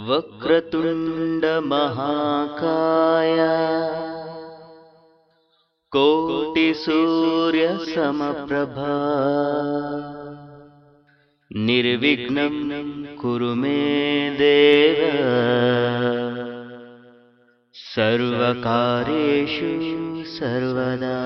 ವಕ್ರತುಂಡ ಮಹಾಕಾಯ ಕೋಟಿ ಸೂರ್ಯ ಸಮಪ್ರಭಾ ನಿರ್ವಿಘ್ನಂ ಕುರು ಮೇ ದೇವ ಸರ್ವಕಾರ್ಯೇಷು ಸರ್ವದಾ.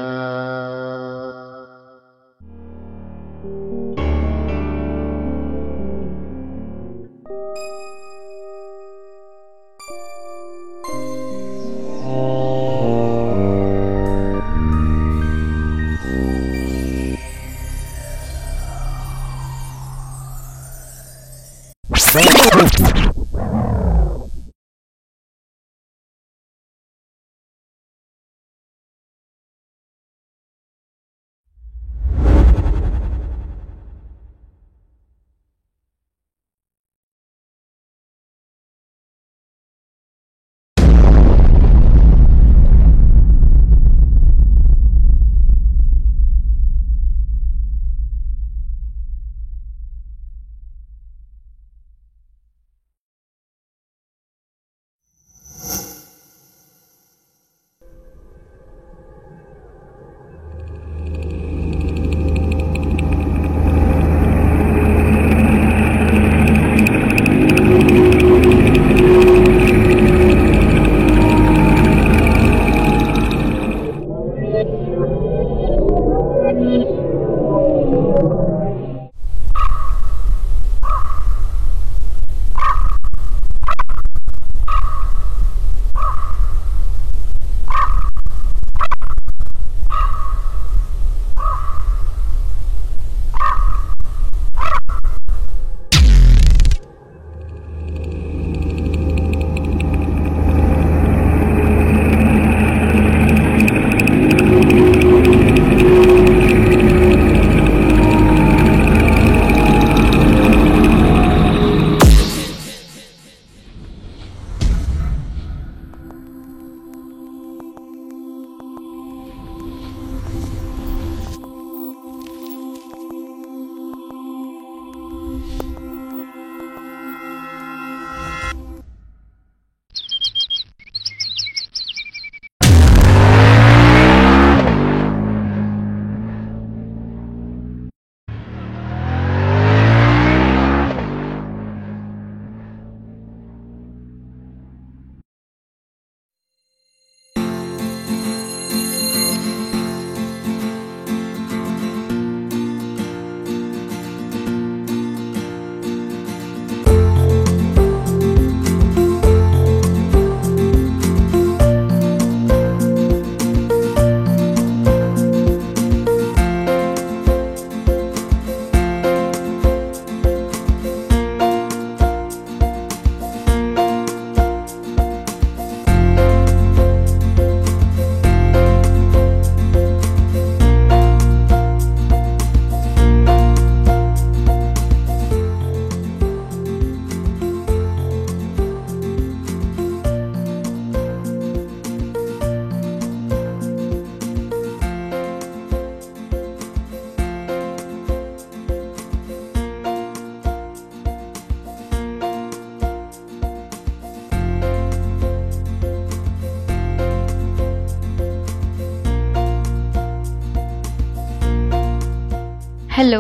ಹಲೋ,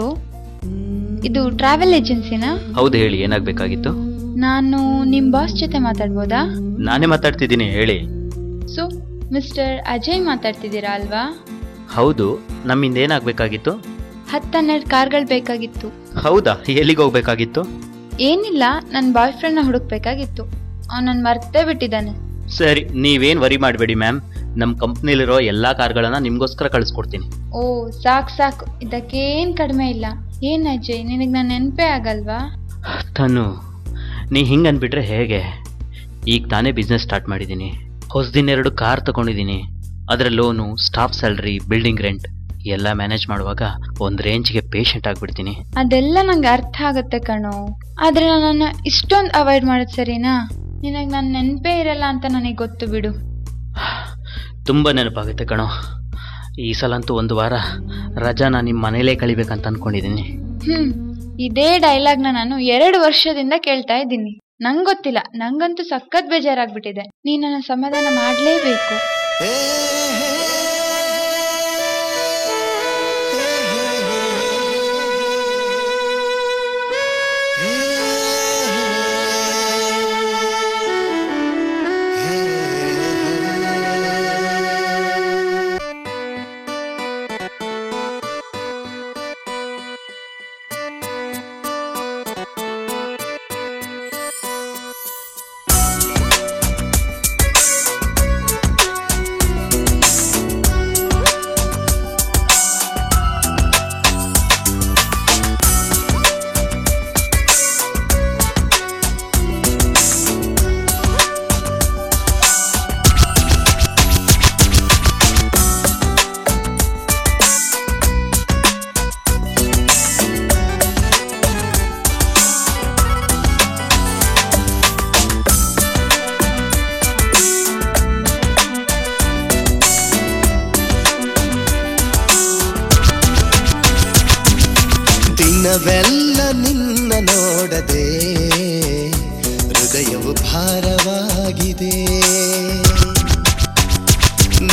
ಇದು ಟ್ರಾವೆಲ್ ಏಜೆನ್ಸಿನಾ? ಹೌದು, ಹೇಳಿ, ಏನಾಗಬೇಕಾಗಿತ್ತು? ನಾನು ನಿಮ್ ಬಾಸ್ ಜೊತೆ ಮಾತಾಡ್ಬೋದಾ? ನಾನೇ ಮಾತಾಡ್ತಿದ್ದೀನಿ, ಹೇಳಿ. ಸೊ ಮಿಸ್ಟರ್ ಅಜಯ್ ಮಾತಾಡ್ತಿದ್ದೀರಾ ಅಲ್ವಾ? ಹೌದು, ನಮ್ಮಿಂದ ಏನಾಗಬೇಕಾಗಿತ್ತು? 10-12 ಕಾರ್ಗಳು ಬೇಕಾಗಿತ್ತು. ಹೌದಾ, ಎಲ್ಲಿಗೆ ಹೋಗ್ಬೇಕಾಗಿತ್ತು? ಏನಿಲ್ಲ, ನನ್ನ ಬಾಯ್ ಫ್ರೆಂಡ್ನ ಹುಡುಕ್ಬೇಕಾಗಿತ್ತು. ಅವನನ್ನು ಮರ್ತೇ ಬಿಟ್ಟಿದ್ದಾನೆ. ಸರಿ, ನೀವೇನ್ ವರಿ ಮಾಡಬೇಡಿ ಮ್ಯಾಮ್, ನಮ್ಮ ಕಂಪ್ನಿಲಿರೋ ಎಲ್ಲಾ ಕಾರ್ಗಳನ್ನ ನಿಮ್ಗೋಸ್ಕರ ಕಳಿಸ್ಕೊಡ್ತೀನಿ. ಓ ಸಾಕು, ಇದಕ್ಕೇನ್ ಕಡಿಮೆ ಇಲ್ಲ. ಏನ್ ಅಜಯ್, ನಿನಗೆ ನಾನು ನೆನಪೇ ಆಗಲ್ವಾ? ತನು, ನೀ ಹಿಂಗೆ ಅಂದ್ಬಿಟ್ರೆ ಹೇಗೆ? ಈಗ ತಾನೇ ಬಿಸ್ನೆಸ್ ಸ್ಟಾರ್ಟ್ ಮಾಡಿದ್ದೀನಿ, ಹೊಸದಿನ 2 ಕಾರ್ ತಗೊಂಡಿದ್ದೀನಿ. ಅದರ loan, staff salary, building rent ಎಲ್ಲ ಮ್ಯಾನೇಜ್ ಮಾಡುವಾಗ ಒಂದು ರೇಂಜ್ಗೆ ಪೇಷಂಟ್ ಆಗ್ಬಿಡ್ತೀನಿ. ಅದೆಲ್ಲ ನಂಗೆ ಅರ್ಥ ಆಗುತ್ತೆ ಕಣೋ, ಆದ್ರೆ ನನ್ನ ಇಷ್ಟೊಂದು ಅವಾಯ್ಡ್ ಮಾಡೋದು ಸರಿನಾ? ನಿನಗೆ ನನ್ನ ನೆನಪೇ ಇರಲ್ಲ ಅಂತ ನನಗೆ ಗೊತ್ತು ಬಿಡು. ತುಂಬ ನೆನಪಾಗುತ್ತೆ ಕಣೋ. ಈ ಸಲ ಅಂತೂ 1 ವಾರ ರಜಾನ ನಿಮ್ಮ ಮನೇಲೇ ಕಳಿಬೇಕಂತ ಅನ್ಕೊಂಡಿದ್ದೀನಿ. ಇದೇ ಡೈಲಾಗ್ನ ನಾನು 2 ವರ್ಷದಿಂದ ಕೇಳ್ತಾ ಇದ್ದೀನಿ. ನಂಗೊತ್ತಿಲ್ಲ, ನಂಗಂತೂ ಸಖತ್ ಬೇಜಾರಾಗ್ಬಿಟ್ಟಿದೆ. ನೀನ್ ನನ್ನ ಸಮಾಧಾನ ಮಾಡ್ಲೇಬೇಕು. ದಿನವೆಲ್ಲ ನಿನ್ನ ನೋಡದೆ ಹೃದಯವು ಭಾರವಾಗಿದೆ.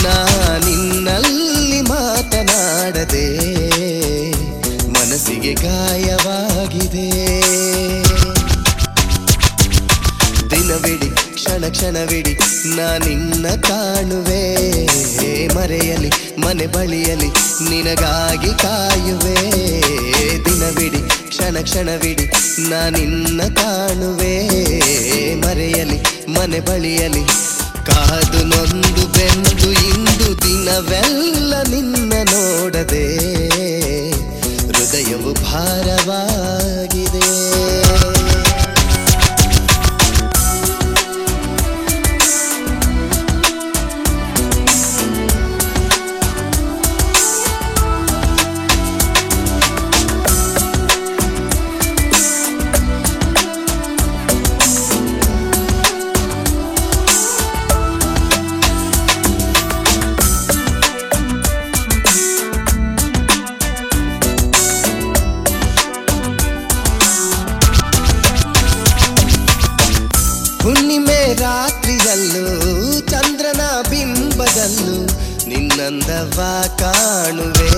ನಾನಿನ್ನಲ್ಲಿ ಮಾತನಾಡದೆ ಮನಸ್ಸಿಗೆ ಗಾಯವಾಗಿದೆ. ದಿನವಿಡಿ ಕ್ಷಣ ಕ್ಷಣವಿಡಿ ನಾನಿನ್ನ ಕಾಣುವೆ. ಮರೆಯಲಿ ಮನೆ ಬಳಿಯಲಿ ನಿನಗಾಗಿ ಕಾಯುವೆ. ದಿನವಿಡಿ ಕ್ಷಣ ಕ್ಷಣವಿಡಿ ನಾನಿನ್ನ ಕಾಣುವೆ. ಮರೆಯಲಿ ಮನೆ ಬಳಿಯಲಿ ಕಾದು ನೊಂದು ಬೆಂದು ಇಂದು ದಿನವೆಲ್ಲ ನಿನ್ನ ನೋಡದೆ ಹೃದಯವು ಭಾರವಾಗಿದೆ. ಹುಣ್ಣಿಮೆ ರಾತ್ರಿಯಲ್ಲೂ ಚಂದ್ರನ ಬಿಂಬದಲ್ಲೂ ನಿನ್ನಂದವ ಕಾಣುವೆ.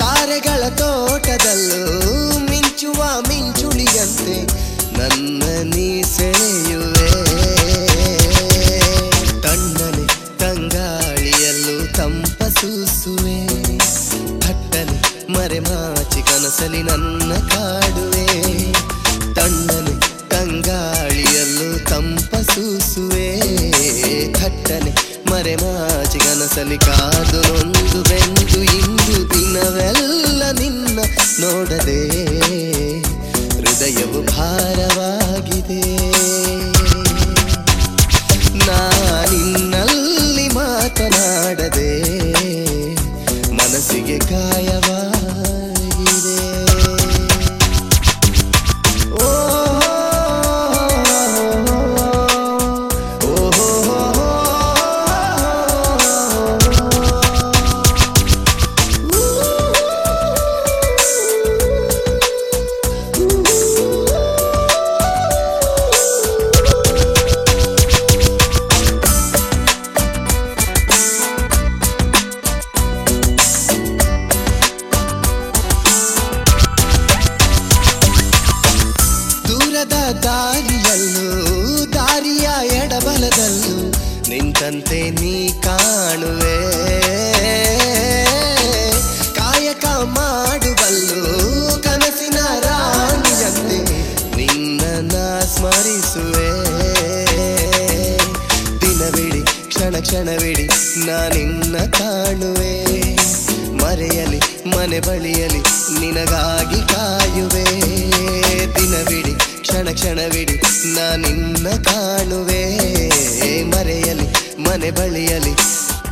ತಾರೆಗಳ ತೋಟದಲ್ಲೂ ಮಿಂಚುವ ಮಿಂಚುಳಿಯಂತೆ ನನ್ನ ನೀ ಸೆಳೆಯುವೆ. ತಣ್ಣನೆ ತಂಗಾಳಿಯಲ್ಲೂ ತಂಪ ಸೂಸುವೆ. ಥಟ್ಟನೆ ಮರೆಮಾಚಿ ಕನಸಲಿ ನನ್ನ ಕಾಡುವೆ. ತಣ್ಣನೆ ತಂಗಾಳಿಯಲ್ಲೂ ತಂಪ ಸೂಸುವೆ. ಥಟ್ಟನೆ ಮರೆಮಾಚಿ ಕನಸಲಿ ಕಾದು ನೊಂದು ಬೆಂದು ಇಂದು ದಿನವೆಲ್ಲ ನಿನ್ನ ನೋಡದೆ ಹೃದಯವು ಭಾರವಾಗಿದೆ. ನಾನಿನ್ನಲ್ಲಿ ಮಾತನಾಡದೆ ಮನಸ್ಸಿಗೆ ಗಾಯವಾಗಿದೆ. ದಾರಿಯಲ್ಲೂ ದಾರಿಯ ಎಡಬಲದಲ್ಲೂ ನಿಂತಂತೆ ನೀ ಕಾಣುವೆ. ಕಾಯಕ ಮಾಡುವಲ್ಲೂ ಕನಸಿನ ರಾಣಿಯಂತೆ ನಿನ್ನ ಸ್ಮರಿಸುವೆ. ದಿನವಿಡಿ ಕ್ಷಣ ಕ್ಷಣವಿಡಿ ನಾನಿನ್ನ ಕಾಣುವೆ. ಮರೆಯಲಿ ಮನೆ ಬಳಿಯಲಿ ನಿನಗಾಗಿ ಕಾಯುವೆ. ದಿನವಿಡಿ ಕ್ಷಣ ಕ್ಷಣವಿಡಿ ನಾನಿನ್ನ ಕಾಣುವೆ. ಮರೆಯಲಿ ಮನೆ ಬಳಿಯಲಿ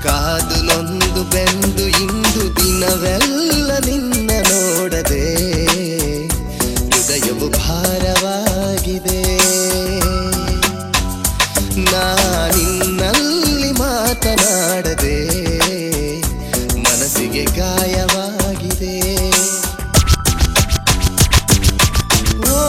ಕಾದು ನೊಂದು ಬೆಂದು ಇಂದು ದಿನವೆಲ್ಲ ನಿನ್ನ ನೋಡದೆ ಹೃದಯವು ಭಾರವಾಗಿದೆ. ನಾನಿನ್ನಲ್ಲಿ ಮಾತನಾಡದೆ ಮನಸ್ಸಿಗೆ ಗಾಯವಾಗಿದೆ. ಓ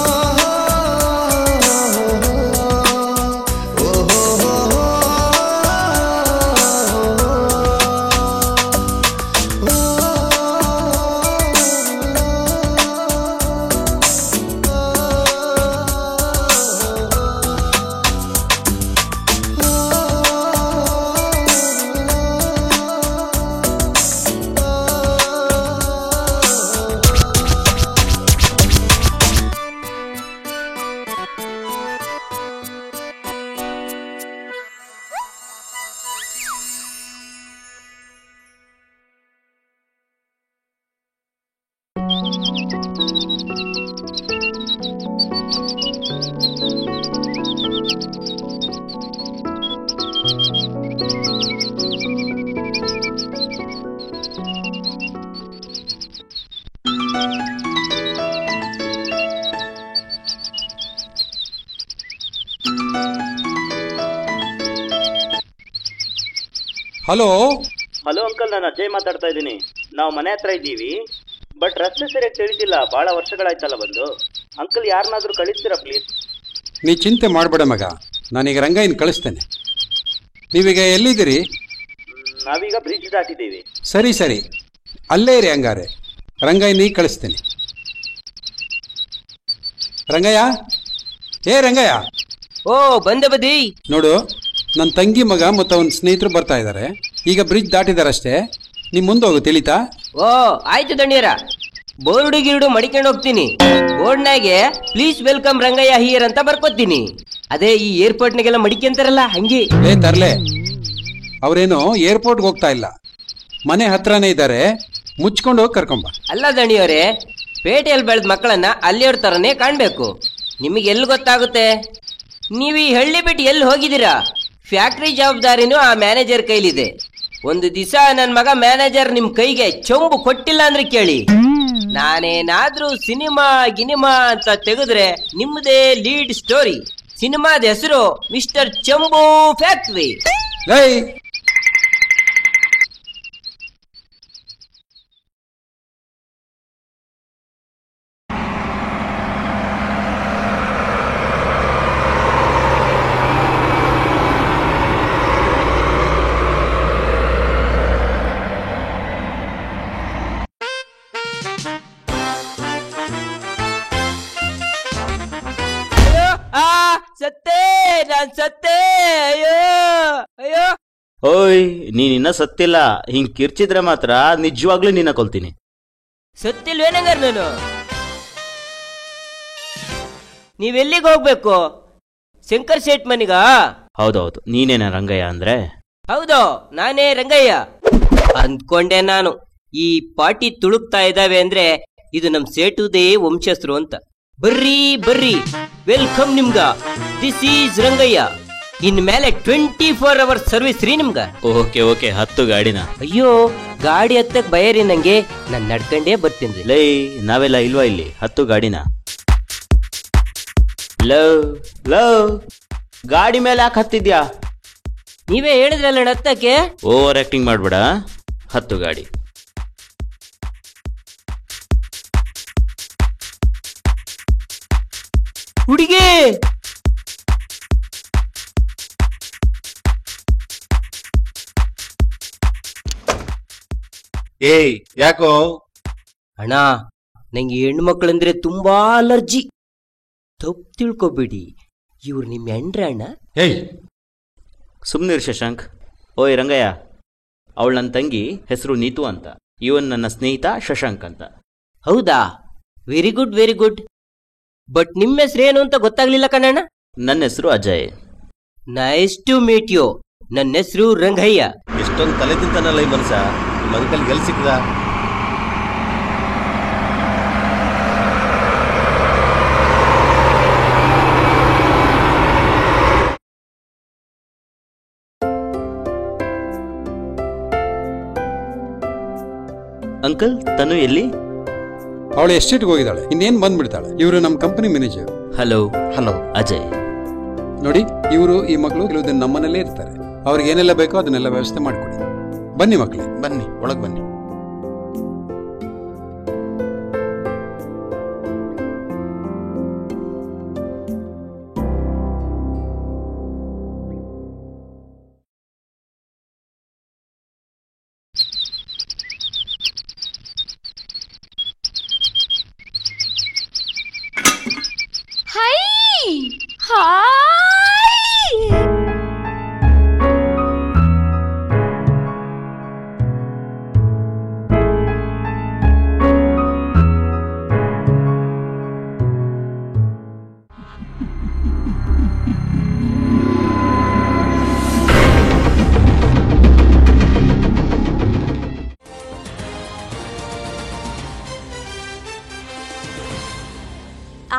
ಹಲೋ ಹಲೋ ಅಂಕಲ್, ನಾನು ಅಜಯ್ ಮಾತಾಡ್ತಾ ಇದ್ದೀನಿ. ನಾವು ಮನೆ ಹತ್ರ ಇದ್ದೀವಿ, ಬಟ್ ರಸ್ತೆ ಸರಿಯಾಗಿ ತಿಳಿದಿಲ್ಲ. ಭಾಳ ವರ್ಷಗಳಾಯ್ತಲ್ಲ ಬಂದು. ಅಂಕಲ್ ಯಾರನ್ನಾದ್ರೂ ಕಳಿಸ್ತೀರಾ ಪ್ಲೀಸ್? ನೀ ಚಿಂತೆ ಮಾಡಬೇಡ ಮಗ, ನಾನೀಗ ರಂಗಯ್ಯನ ಕಳಿಸ್ತೇನೆ. ನೀವೀಗ ಎಲ್ಲಿದ್ದೀರಿ? ನಾವೀಗ ಬ್ರಿಡ್ಜ್ ದಾಟಿದ್ದೀವಿ. ಸರಿ ಸರಿ, ಅಲ್ಲೇ ಇರಿ ಹಂಗಾರೆ. ರಂಗಯ್ಯನೀ ಕಳಿಸ್ತೇನೆ. ರಂಗಯ್ಯ, ಏ ರಂಗಯ್ಯ. ಓ ಬಂದೆ ಬದಿ. ನೋಡು, ನನ್ನ ತಂಗಿ ಮಗ ಮತ್ತು ಅವನ ಸ್ನೇಹಿತರು ಬರ್ತಾ ಇದ್ದಾರೆ. ಈಗ ಬ್ರಿಡ್ಜ್ ದಾಟಿದಾರಷ್ಟೇ, ನೀವು ಮುಂದೆ ಹೋಗು, ತಿಳಿತಾ? ಓ ಆಯ್ತು ದಣ್ಯರ, ಬೋರ್ಡು ಗಿರ್ಡು ಮಡಿಕೊಂಡು ಹೋಗ್ತೀನಿ. ಬೋರ್ಡ್ನಾಗೆ ಪ್ಲೀಸ್ ವೆಲ್ಕಮ್ ರಂಗಯ್ಯ ಹಿಯರ್ ಅಂತ ಬರ್ಕೋತೀನಿ. ಅದೇ ಈ ಏರ್ಪೋರ್ಟ್ನಾಗೆಲ್ಲ ಮಡಿಕೆಂತಾರಲ್ಲ ಹಂಗೆ. ಏ ತರ್ಲೆ, ಅವರೇನು ಏರ್ಪೋರ್ಟ್ಗೆ ಹೋಗ್ತಾ ಇಲ್ಲ, ಮನೆ ಹತ್ರನೇ ಇದ್ದಾರೆ. ಮುಚ್ಕೊಂಡು ಹೋಗಿ ಕರ್ಕೊಂಬ. ಅಲ್ಲ ದಣಿಯವರೇ, ಪೇಟೆಯಲ್ಲಿ ಬೆಳೆದ ಮಕ್ಕಳನ್ನ ಅಲ್ಲಿಯವ್ರ ತರನೇ ಕಾಣ್ಬೇಕು. ನಿಮಗೆ ಎಲ್ಲಿ ಗೊತ್ತಾಗುತ್ತೆ? ನೀವು ಈ ಹಳ್ಳಿ ಬಿಟ್ಟು ಎಲ್ಲಿ ಹೋಗಿದ್ದೀರಾ? ಫ್ಯಾಕ್ಟ್ರಿ ಜವಾಬ್ದಾರಿನೂ ಆ ಮ್ಯಾನೇಜರ್ ಕೈಲಿದೆ. ಒಂದು ದಿವಸ ನನ್ನ ಮಗ ಮ್ಯಾನೇಜರ್ ನಿಮ್ ಕೈಗೆ ಚೊಂಬು ಕೊಟ್ಟಿಲ್ಲ ಅಂದ್ರೆ ಕೇಳಿ, ನಾನೇನಾದ್ರೂ ಸಿನಿಮಾ ಗಿನಿಮಾ ಅಂತ ತೆಗೆದ್ರೆ ನಿಮ್ಮದೇ ಲೀಡ್ ಸ್ಟೋರಿ. ಸಿನಿಮಾದ ಹೆಸರು ಮಿಸ್ಟರ್ ಚಂಬು ಫ್ಯಾಕ್ಟ್ರಿ. ಸತ್ತೇ, ನಾನ್ ಸತ್ತೇ, ಅಯ್ಯೋ ಅಯ್ಯೋ. ಓಯ್, ನೀನಿನ್ನ ಸತ್ತಿಲ್ಲ. ಹಿಂಗ್ ಕಿರ್ಚಿದ್ರೆ ಮಾತ್ರ ನಿಜವಾಗ್ಲೂ ನಿನ್ನ ಕೊಲ್ತೀನಿ. ಸತ್ತಿಲ್ವೇನಂಗಾರ ನಾನು? ನೀವೆಲ್ಲಿಗೆ ಹೋಗ್ಬೇಕು? ಶಂಕರ್ ಶೇಟ್ ಮನಿಗ? ಹೌದೌದು, ನೀನೇನ ರಂಗಯ್ಯ ಅಂದ್ರೆ? ಹೌದು, ನಾನೇ ರಂಗಯ್ಯ. ಅಂದ್ಕೊಂಡೆ ನಾನು, ಈ ಪಾಟಿ ತುಳುಕ್ತಾ ಇದ್ದಾವೆ ಅಂದ್ರೆ ಇದು ನಮ್ ಸೇಟುದೇ ವಂಶಸ್ಥರು ಅಂತ. ಬರ್ರಿ ಬರ್ರಿ, ವೆಲ್ಕಮ್ ನಿಮ್ಗ. This is Rangayya. ಇನ್ ಮೇಲೆ 24 hours ಸರ್ವಿಸ್ ರೀ ನಿಮ್ಗ. ಓಕೆ ಓಕೆ, ಹತ್ತು ಗಾಡಿನ. ಅಯ್ಯೋ, ಗಾಡಿ ಹತ್ತಕ್ ಭಯರಿ ನಂಗೆ, ನಾನ್ ನಡ್ಕಂಡೇ ಬರ್ತೀನಿ. ಲೈ, ನಾವೆಲ್ಲ ಇಲ್ವಾ ಇಲ್ಲಿ? ಹತ್ತು ಗಾಡಿನ. ಲವ್ ಲವ್, ಗಾಡಿ ಮೇಲೆ ಯಾಕೆ ಹತ್ತಿದ್ಯಾ? ನೀವೇ ಹೇಳಿದ್ರಲ್ಲ ಹತ್ತಕ್ಕೆ. ಓವರ್ ಆಕ್ಟಿಂಗ್ ಮಾಡ್ಬೇಡ. ಹತ್ತು ಗಾಡಿ. ಹುಡುಗಿ, ಏಯ್ ಯಾಕೋ? ಅಣ್ಣ, ನಂಗೆ ಹೆಣ್ಣು ಮಕ್ಕಳಂದ್ರೆ ತುಂಬಾ ಅಲರ್ಜಿ. ತಪ್ಪು ತಿಳ್ಕೊಬೇಡಿ, ಇವ್ರು ನಿಮ್ ಹೆಂಡ್ರ ಅಣ್ಣ? ಏಯ್ ಸುಮ್ನಿರ್ ಶಶಾಂಕ್. ಓಯ್ ರಂಗಯ್ಯ, ಅವಳು ನನ್ನ ತಂಗಿ, ಹೆಸರು ನೀತು ಅಂತ. ಇವನ್ ನನ್ನ ಸ್ನೇಹಿತ ಶಶಾಂಕ್ ಅಂತ. ಹೌದಾ? Very good very good. But ನಿಮ್ಮ ಹೆಸರೇನು ಅಂತ ಗೊತ್ತಾಗ್ಲಿಲ್ಲ ಕಣಣ್ಣ. ನನ್ನ ಹೆಸರು Ajay. Nice to meet you. ನನ್ನ ಹೆಸರು ರಂಗಯ್ಯ. ಎಷ್ಟೊಂದು ತಲೆ ತಿಂತಾನಲ್ಲ ಈ ಮನುಷ್ಯ. ನಿಮ್ಮ ಅಂಕಲ್ ಎಲ್ಲಿ ಸಿಕ್ಕದ? ಅಂಕಲ್, ತನು ಎಲ್ಲಿ? ಅವಳು ಎಸ್ಟೇಟ್ಗೆ ಹೋಗಿದ್ದಾಳೆ, ಇನ್ನೇನು ಬಂದ್ಬಿಡ್ತಾಳೆ. ಇವರು ನಮ್ಮ company manager. Hello. Hello Ajay. ನೋಡಿ, ಇವರು ಈ ಮಕ್ಕಳು ಕೆಲವು ದಿನ ನಮ್ಮನೇಲೇ ಇರ್ತಾರೆ. ಅವ್ರಿಗೆ ಏನೆಲ್ಲ ಬೇಕೋ ಅದನ್ನೆಲ್ಲ ವ್ಯವಸ್ಥೆ ಮಾಡಿಕೊಡಿ. ಬನ್ನಿ ಮಕ್ಕಳೇ, ಬನ್ನಿ, ಒಳಗೆ ಬನ್ನಿ.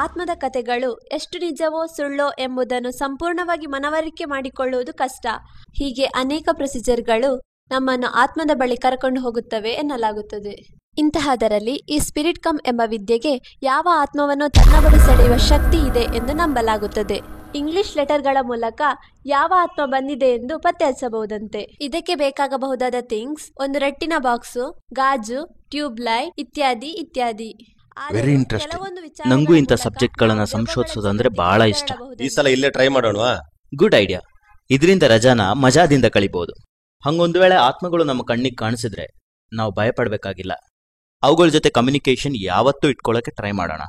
ಆತ್ಮದ ಕಥೆಗಳು ಎಷ್ಟು ನಿಜವೋ ಸುಳ್ಳೋ ಎಂಬುದನ್ನು ಸಂಪೂರ್ಣವಾಗಿ ಮನವರಿಕೆ ಮಾಡಿಕೊಳ್ಳುವುದು ಕಷ್ಟ. ಹೀಗೆ ಅನೇಕ ಪ್ರೊಸೀಜರ್ಗಳು ನಮ್ಮನ್ನು ಆತ್ಮದ ಬಳಿ ಕರ್ಕೊಂಡು ಹೋಗುತ್ತವೆ ಎನ್ನಲಾಗುತ್ತದೆ. ಇಂತಹದರಲ್ಲಿ ಈ ಸ್ಪಿರಿಟ್ ಕಮ್ ಎಂಬ ವಿದ್ಯೆಗೆ ಯಾವ ಆತ್ಮವನ್ನು ತನ್ನ ಬಳಿ ಸೆಳೆಯುವ ಶಕ್ತಿ ಇದೆ ಎಂದು ನಂಬಲಾಗುತ್ತದೆ. ಇಂಗ್ಲಿಷ್ ಲೆಟರ್ಗಳ ಮೂಲಕ ಯಾವ ಆತ್ಮ ಬಂದಿದೆ ಎಂದು ಪತ್ತೆ ಹಚ್ಚಬಹುದಂತೆ. ಇದಕ್ಕೆ ಬೇಕಾಗಬಹುದಾದ ಥಿಂಗ್ಸ್ ಒಂದು ರಟ್ಟಿನ ಬಾಕ್ಸು, ಗಾಜು, ಟ್ಯೂಬ್ ಲೈಟ್ ಇತ್ಯಾದಿ ಇತ್ಯಾದಿ. Very interesting. ನಂಗೂ ಇಂಥ ಸಬ್ಜೆಕ್ಟ್ಗಳನ್ನ ಸಂಶೋಧಿಸೋದಂದ್ರೆ ಬಹಳ ಇಷ್ಟ. ಈ ಸಲ ಇಲ್ಲೇ ಟ್ರೈ ಮಾಡೋಣವಾ? Good idea. ಇದರಿಂದ ರಜಾನ ಮಜಾದಿಂದ ಕಳಿಬಹುದು. ಹಂಗೊಂದು ವೇಳೆ ಆತ್ಮಗಳು ನಮ್ಮ ಕಣ್ಣಿಗೆ ಕಾಣಿಸಿದ್ರೆ ನಾವು ಭಯಪಡಬೇಕಾಗಿಲ್ಲ. ಅವುಗಳ ಜೊತೆ ಕಮ್ಯುನಿಕೇಶನ್ ಯಾವತ್ತೂ ಇಟ್ಕೊಳ್ಳೋಕೆ ಟ್ರೈ ಮಾಡೋಣ.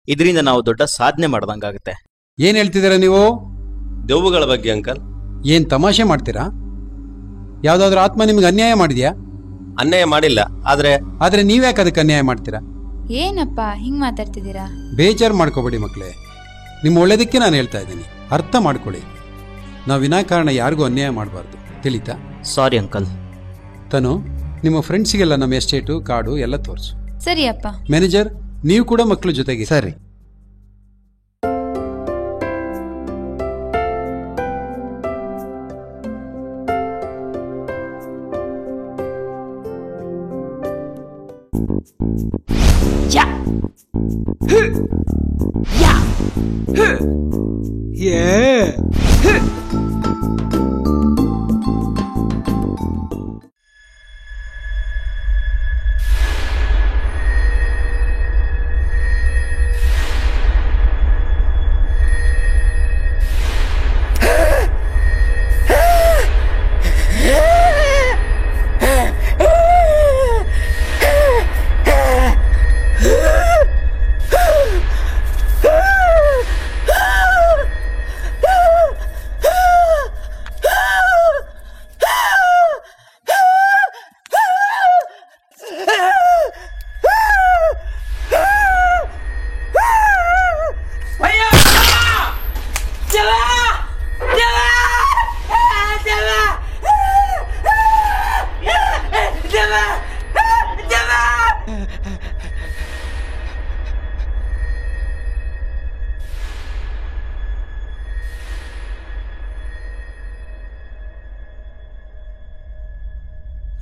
ಇದರಿಂದ ನಾವು ದೊಡ್ಡ ಸಾಧನೆ ಮಾಡ್ದಂಗಾಗುತ್ತೆ. ಏನ್ ಹೇಳ್ತಿದ್ದೀರಾ ನೀವು? ದೆವ್ವಗಳ ಬಗ್ಗೆ ಅಂಕಲ್. ಏನ್ ತಮಾಷೆ ಮಾಡ್ತೀರಾ? ಯಾವ್ದಾದ್ರು ಆತ್ಮ ನಿಮ್ಗೆ ಅನ್ಯಾಯ ಮಾಡಿದ್ಯಾ? ಅನ್ಯಾಯ ಮಾಡಿಲ್ಲ, ಆದ್ರೆ ನೀವ್ಯಾಕೆ ಅದಕ್ಕೆ ಅನ್ಯಾಯ ಮಾಡ್ತೀರಾ? ಏನಪ್ಪ ಹಿಂಗ್ ಮಾತಾಡ್ತಿದ್ದೀರಾ? ಬೇಜಾರು ಮಾಡ್ಕೋಬೇಡಿ ಮಕ್ಕಳೇ, ನಿಮ್ಮ ಒಳ್ಳೇದಕ್ಕೆ ನಾನು ಹೇಳ್ತಾ ಇದ್ದೀನಿ. ಅರ್ಥ ಮಾಡ್ಕೊಳ್ಳಿ, ನಾವು ವಿನಾಕಾರಣ ಯಾರಿಗೂ ಅನ್ಯಾಯ ಮಾಡಬಾರ್ದು, ತಿಳಿತಾ? Sorry uncle. ತನು, ನಿಮ್ಮ ಫ್ರೆಂಡ್ಸಿಗೆಲ್ಲ ನಮ್ಮ ಎಸ್ಟೇಟು ಕಾರ್ಡು ಎಲ್ಲ ತೋರಿಸು. ಸರಿ ಅಪ್ಪ. ಮ್ಯಾನೇಜರ್, ನೀವು ಕೂಡ ಮಕ್ಕಳ ಜೊತೆಗೆ. ಸರಿ.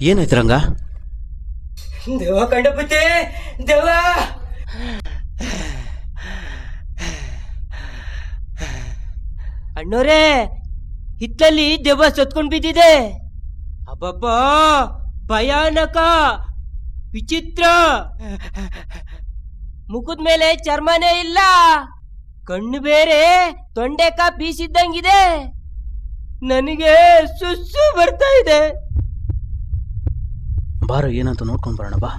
ಏನಾಯ್ತು ರಂಗ? ದೆವ್ವ ಕಂಡಬಿಟ್ಟೆ, ದೆವ್ವ. ಅಣ್ಣೋರೇ, ಹಿತ್ತಲ್ಲಿ ದೆವ್ವ ಸತ್ಕೊಂಡ್ ಬಿದ್ದಿದೆ. ಅಬ್ಬಬ್ಬಾ, ಭಯಾನಕ, ವಿಚಿತ್ರ. ಮುಖದ ಮೇಲೆ ಚರ್ಮನೇ ಇಲ್ಲ, ಕಣ್ಣು ಬೇರೆ ತೊಂಡೆಕ ಬೀಸಿದ್ದಂಗಿದೆ. ನನಗೆ ಸುಸ್ಸು ಬರ್ತಾ ಇದೆ. ಬಾರೋ, ಏನಂತ ನೋಡ್ಕೊಂಡ್ ಬರೋಣ ಬಾ.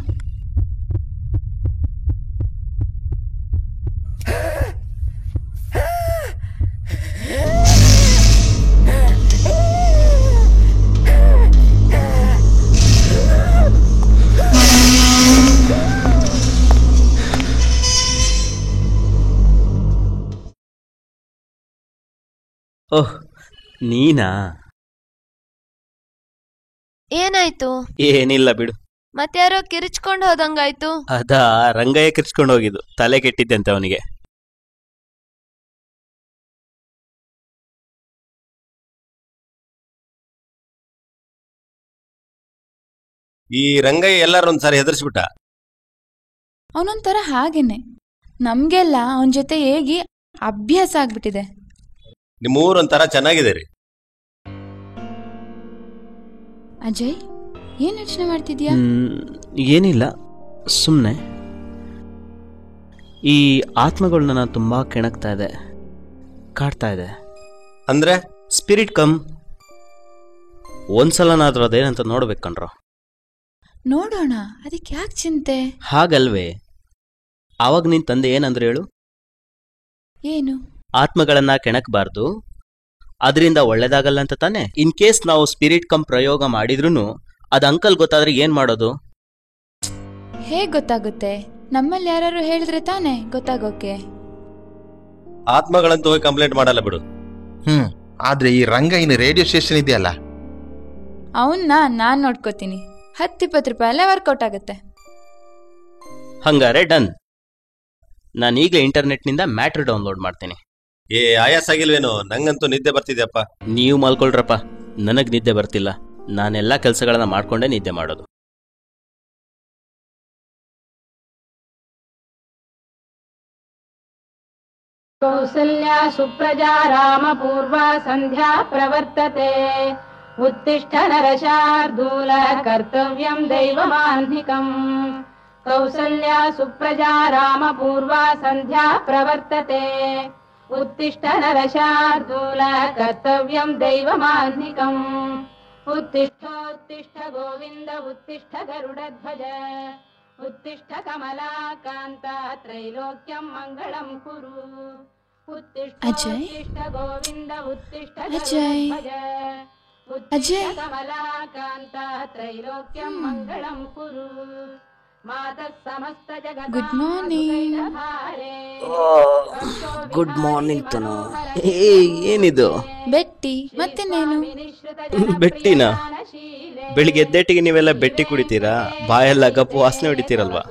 ಓಹ್, ನೀನಾ? ಏನಾಯ್ತು? ಏನಿಲ್ಲ ಬಿಡು. ಮತ್ಯಾರೋ ಕಿರಿಚ್ಕೊಂಡ್ ಹೋದಂಗಾಯ್ತು. ಅದಾ, ರಂಗಯ್ಯ ಕಿರ್ಚ್ಕೊಂಡು ಹೋಗಿದ್ದು, ತಲೆ ಕೆಟ್ಟಿದ್ದಂತೆ ಅವನಿಗೆ. ಈ ರಂಗಯ್ಯ ಎಲ್ಲಾರೊಂದ್ಸಾರಿ ಹೆದರ್ಸ್ಬಿಟ್ಟ. ಅವನೊಂಥರ ಹಾಗೇನೆ, ನಮ್ಗೆಲ್ಲ ಅವನ ಜೊತೆ ಹೇಗಿ ಅಭ್ಯಾಸ ಆಗ್ಬಿಟ್ಟಿದೆ. ನಿಮ್ಮೂರೊಂಥರ ಚೆನ್ನಾಗಿದೆ ರೀ. ಅಜಯ್, ಏನ್ ಯೋಚನೆ ಮಾಡ್ತಿದ್ಯಾ? ಏನಿಲ್ಲ, ಸುಮ್ಮನೆ. ಈ ಆತ್ಮಗಳು ನನ್ನ ತುಂಬಾ ಕೆಣಕ್ತಾ ಇದೆ, ಕಾಡ್ತಾ ಇದೆ. ಅಂದ್ರೆ ಸ್ಪಿರಿಟ್ ಕಮ್. ಒಂದ್ಸಲನಾದ್ರೂ ಅದೇನಂತ ನೋಡ್ಬೇಕಣ್ರ. ನೋಡೋಣ, ಅದಕ್ಕೆ ಯಾಕೆ ಚಿಂತೆ? ಹಾಗಲ್ವೇ, ಆವಾಗ ನಿನ್ ತಂದೆ ಏನಂದ್ರೆ ಹೇಳು? ಏನು? ಆತ್ಮಗಳನ್ನ ಕೆಣಕ್ಬಾರ್ದು, ಅದರಿಂದ ಒಳ್ಳೇದಾಗಲ್ಲ ಅಂತ ತಾನೆ. ಇನ್ ಕೇಸ್ ನಾವು ಸ್ಪಿರಿಟ್ ಕಮ್ ಪ್ರಯೋಗ ಮಾಡಿದ್ರು ಅದ್ ಅಂಕಲ್ ಗೊತ್ತಾದ್ರೆ ಏನ್ ಮಾಡೋದು? ಹೇಗ್ ಗೊತ್ತಾಗುತ್ತೆ? ನಮ್ಮಲ್ಲಿ ಯಾರು ಹೇಳಿದ್ರೆ ತಾನೆ ಗೊತ್ತಾಗೋಕೆ. ಆತ್ಮಗಳಂತೂ ಹೋಗಿ ಕಂಪ್ಲೇಂಟ್ ಮಾಡಲ್ಲ ಬಿಡು. ಆದ್ರೆ ಈ ರಂಗಯ್ಯನ ರೇಡಿಯೋ ಸ್ಟೇಷನ್ ಇದೆಯಲ್ಲ, ಅವನ್ನ ನಾನ್ ನೋಡ್ಕೋತೀನಿ. 10-20 ರೂಪಾಯಿ ಅಲ್ಲೇ ವರ್ಕೌಟ್ ಆಗುತ್ತೆ. ಹಂಗಾರೆ ಡನ್. ನಾನೀಗ ಇಂಟರ್ನೆಟ್ನಿಂದ ಮ್ಯಾಟ್ರ್ ಡೌನ್ಲೋಡ್ ಮಾಡ್ತೀನಿ. ಆಯಾಸ ಆಗಿಲ್ವೇನೋ? ನಂಗಂತೂ ನಿದ್ದೆ ಬರ್ತಿದ್ಯಪ್ಪ. ನೀವು ಮಲ್ಕೊಳ್ರಪ್ಪ, ನನಗ್ ನಿದ್ದೆ ಬರ್ತಿಲ್ಲ. ನಾನೆಲ್ಲ ಕೆಲಸಗಳನ್ನ ಮಾಡ್ಕೊಂಡೇ ನಿದ್ದೆ ಮಾಡೋದು. ಕೌಸಲ್ಯಾ ಸುಪ್ರಜಾ ರಾಮ ಪೂರ್ವಾ ಸಂಧ್ಯಾ ಪ್ರವರ್ತತೆ ಉತ್ತಿಷ್ಠ ನರಶಾರ್ದೂಲ ಕರ್ತವ್ಯಂ ದೈವಮಾನ್ನಿಕಂ ಕೌಸಲ್ಯಾ ಸುಪ್ರಜಾ ರಾಮ ಪೂರ್ವಾ ಸಂಧ್ಯಾ ಪ್ರವರ್ತತೆ ಉತ್ತಿಷ್ಠ ನರಶಾರ್ದೂಲ ಕರ್ತವ್ಯಂ ದೈವಮಾನ್ನಿಕಂ ಉತ್ತಿಷ್ಠೋತ್ತಿಷ್ಠ ಗೋವಿಂದ ಉತ್ತಿಷ್ಠ ಗರುಡಧ್ವಜ ಉತ್ತಿಷ್ಠ ಕಮಲಾಕಾಂತ ತ್ರೈಲೋಕ್ಯಂ ಮಂಗಳಂ ಕುರು ಉತ್ತಿಷ್ಠ ಗೋವಿಂದ ಉತ್ತಿಷ್ಠ ಗರುಡಧ್ವಜ ಉತ್ತಿಷ್ಠ ಕಮಲಾಕಾಂತ ತ್ರೈಲೋಕ್ಯಂ ಮಂಗಳಂ ಕುರು ಮಾತಃ ಸಮಸ್ತ ಜಗತ್ ಗುಡ್ ಮಾರ್ನಿಂಗ್. ಗುಡ್ ಮಾರ್ನಿಂಗ್ ತನು. ಏನಿದು? ಬೆಟ್ಟಿ. ಮತ್ತೆ ನಾನು ಬೆಟ್ಟಿನ ಬೆಳಿಗ್ಗೆ ಎದ್ದೇಟಿಗೆ ನೀವೆಲ್ಲ ಬೆಟ್ಟಿ ಕುಡಿತೀರಾ? ಬಾಯೆಲ್ಲ ಗಪ್ಪು ವಾಸನೆ ಹೊಡಿತೀರಲ್ವಾ?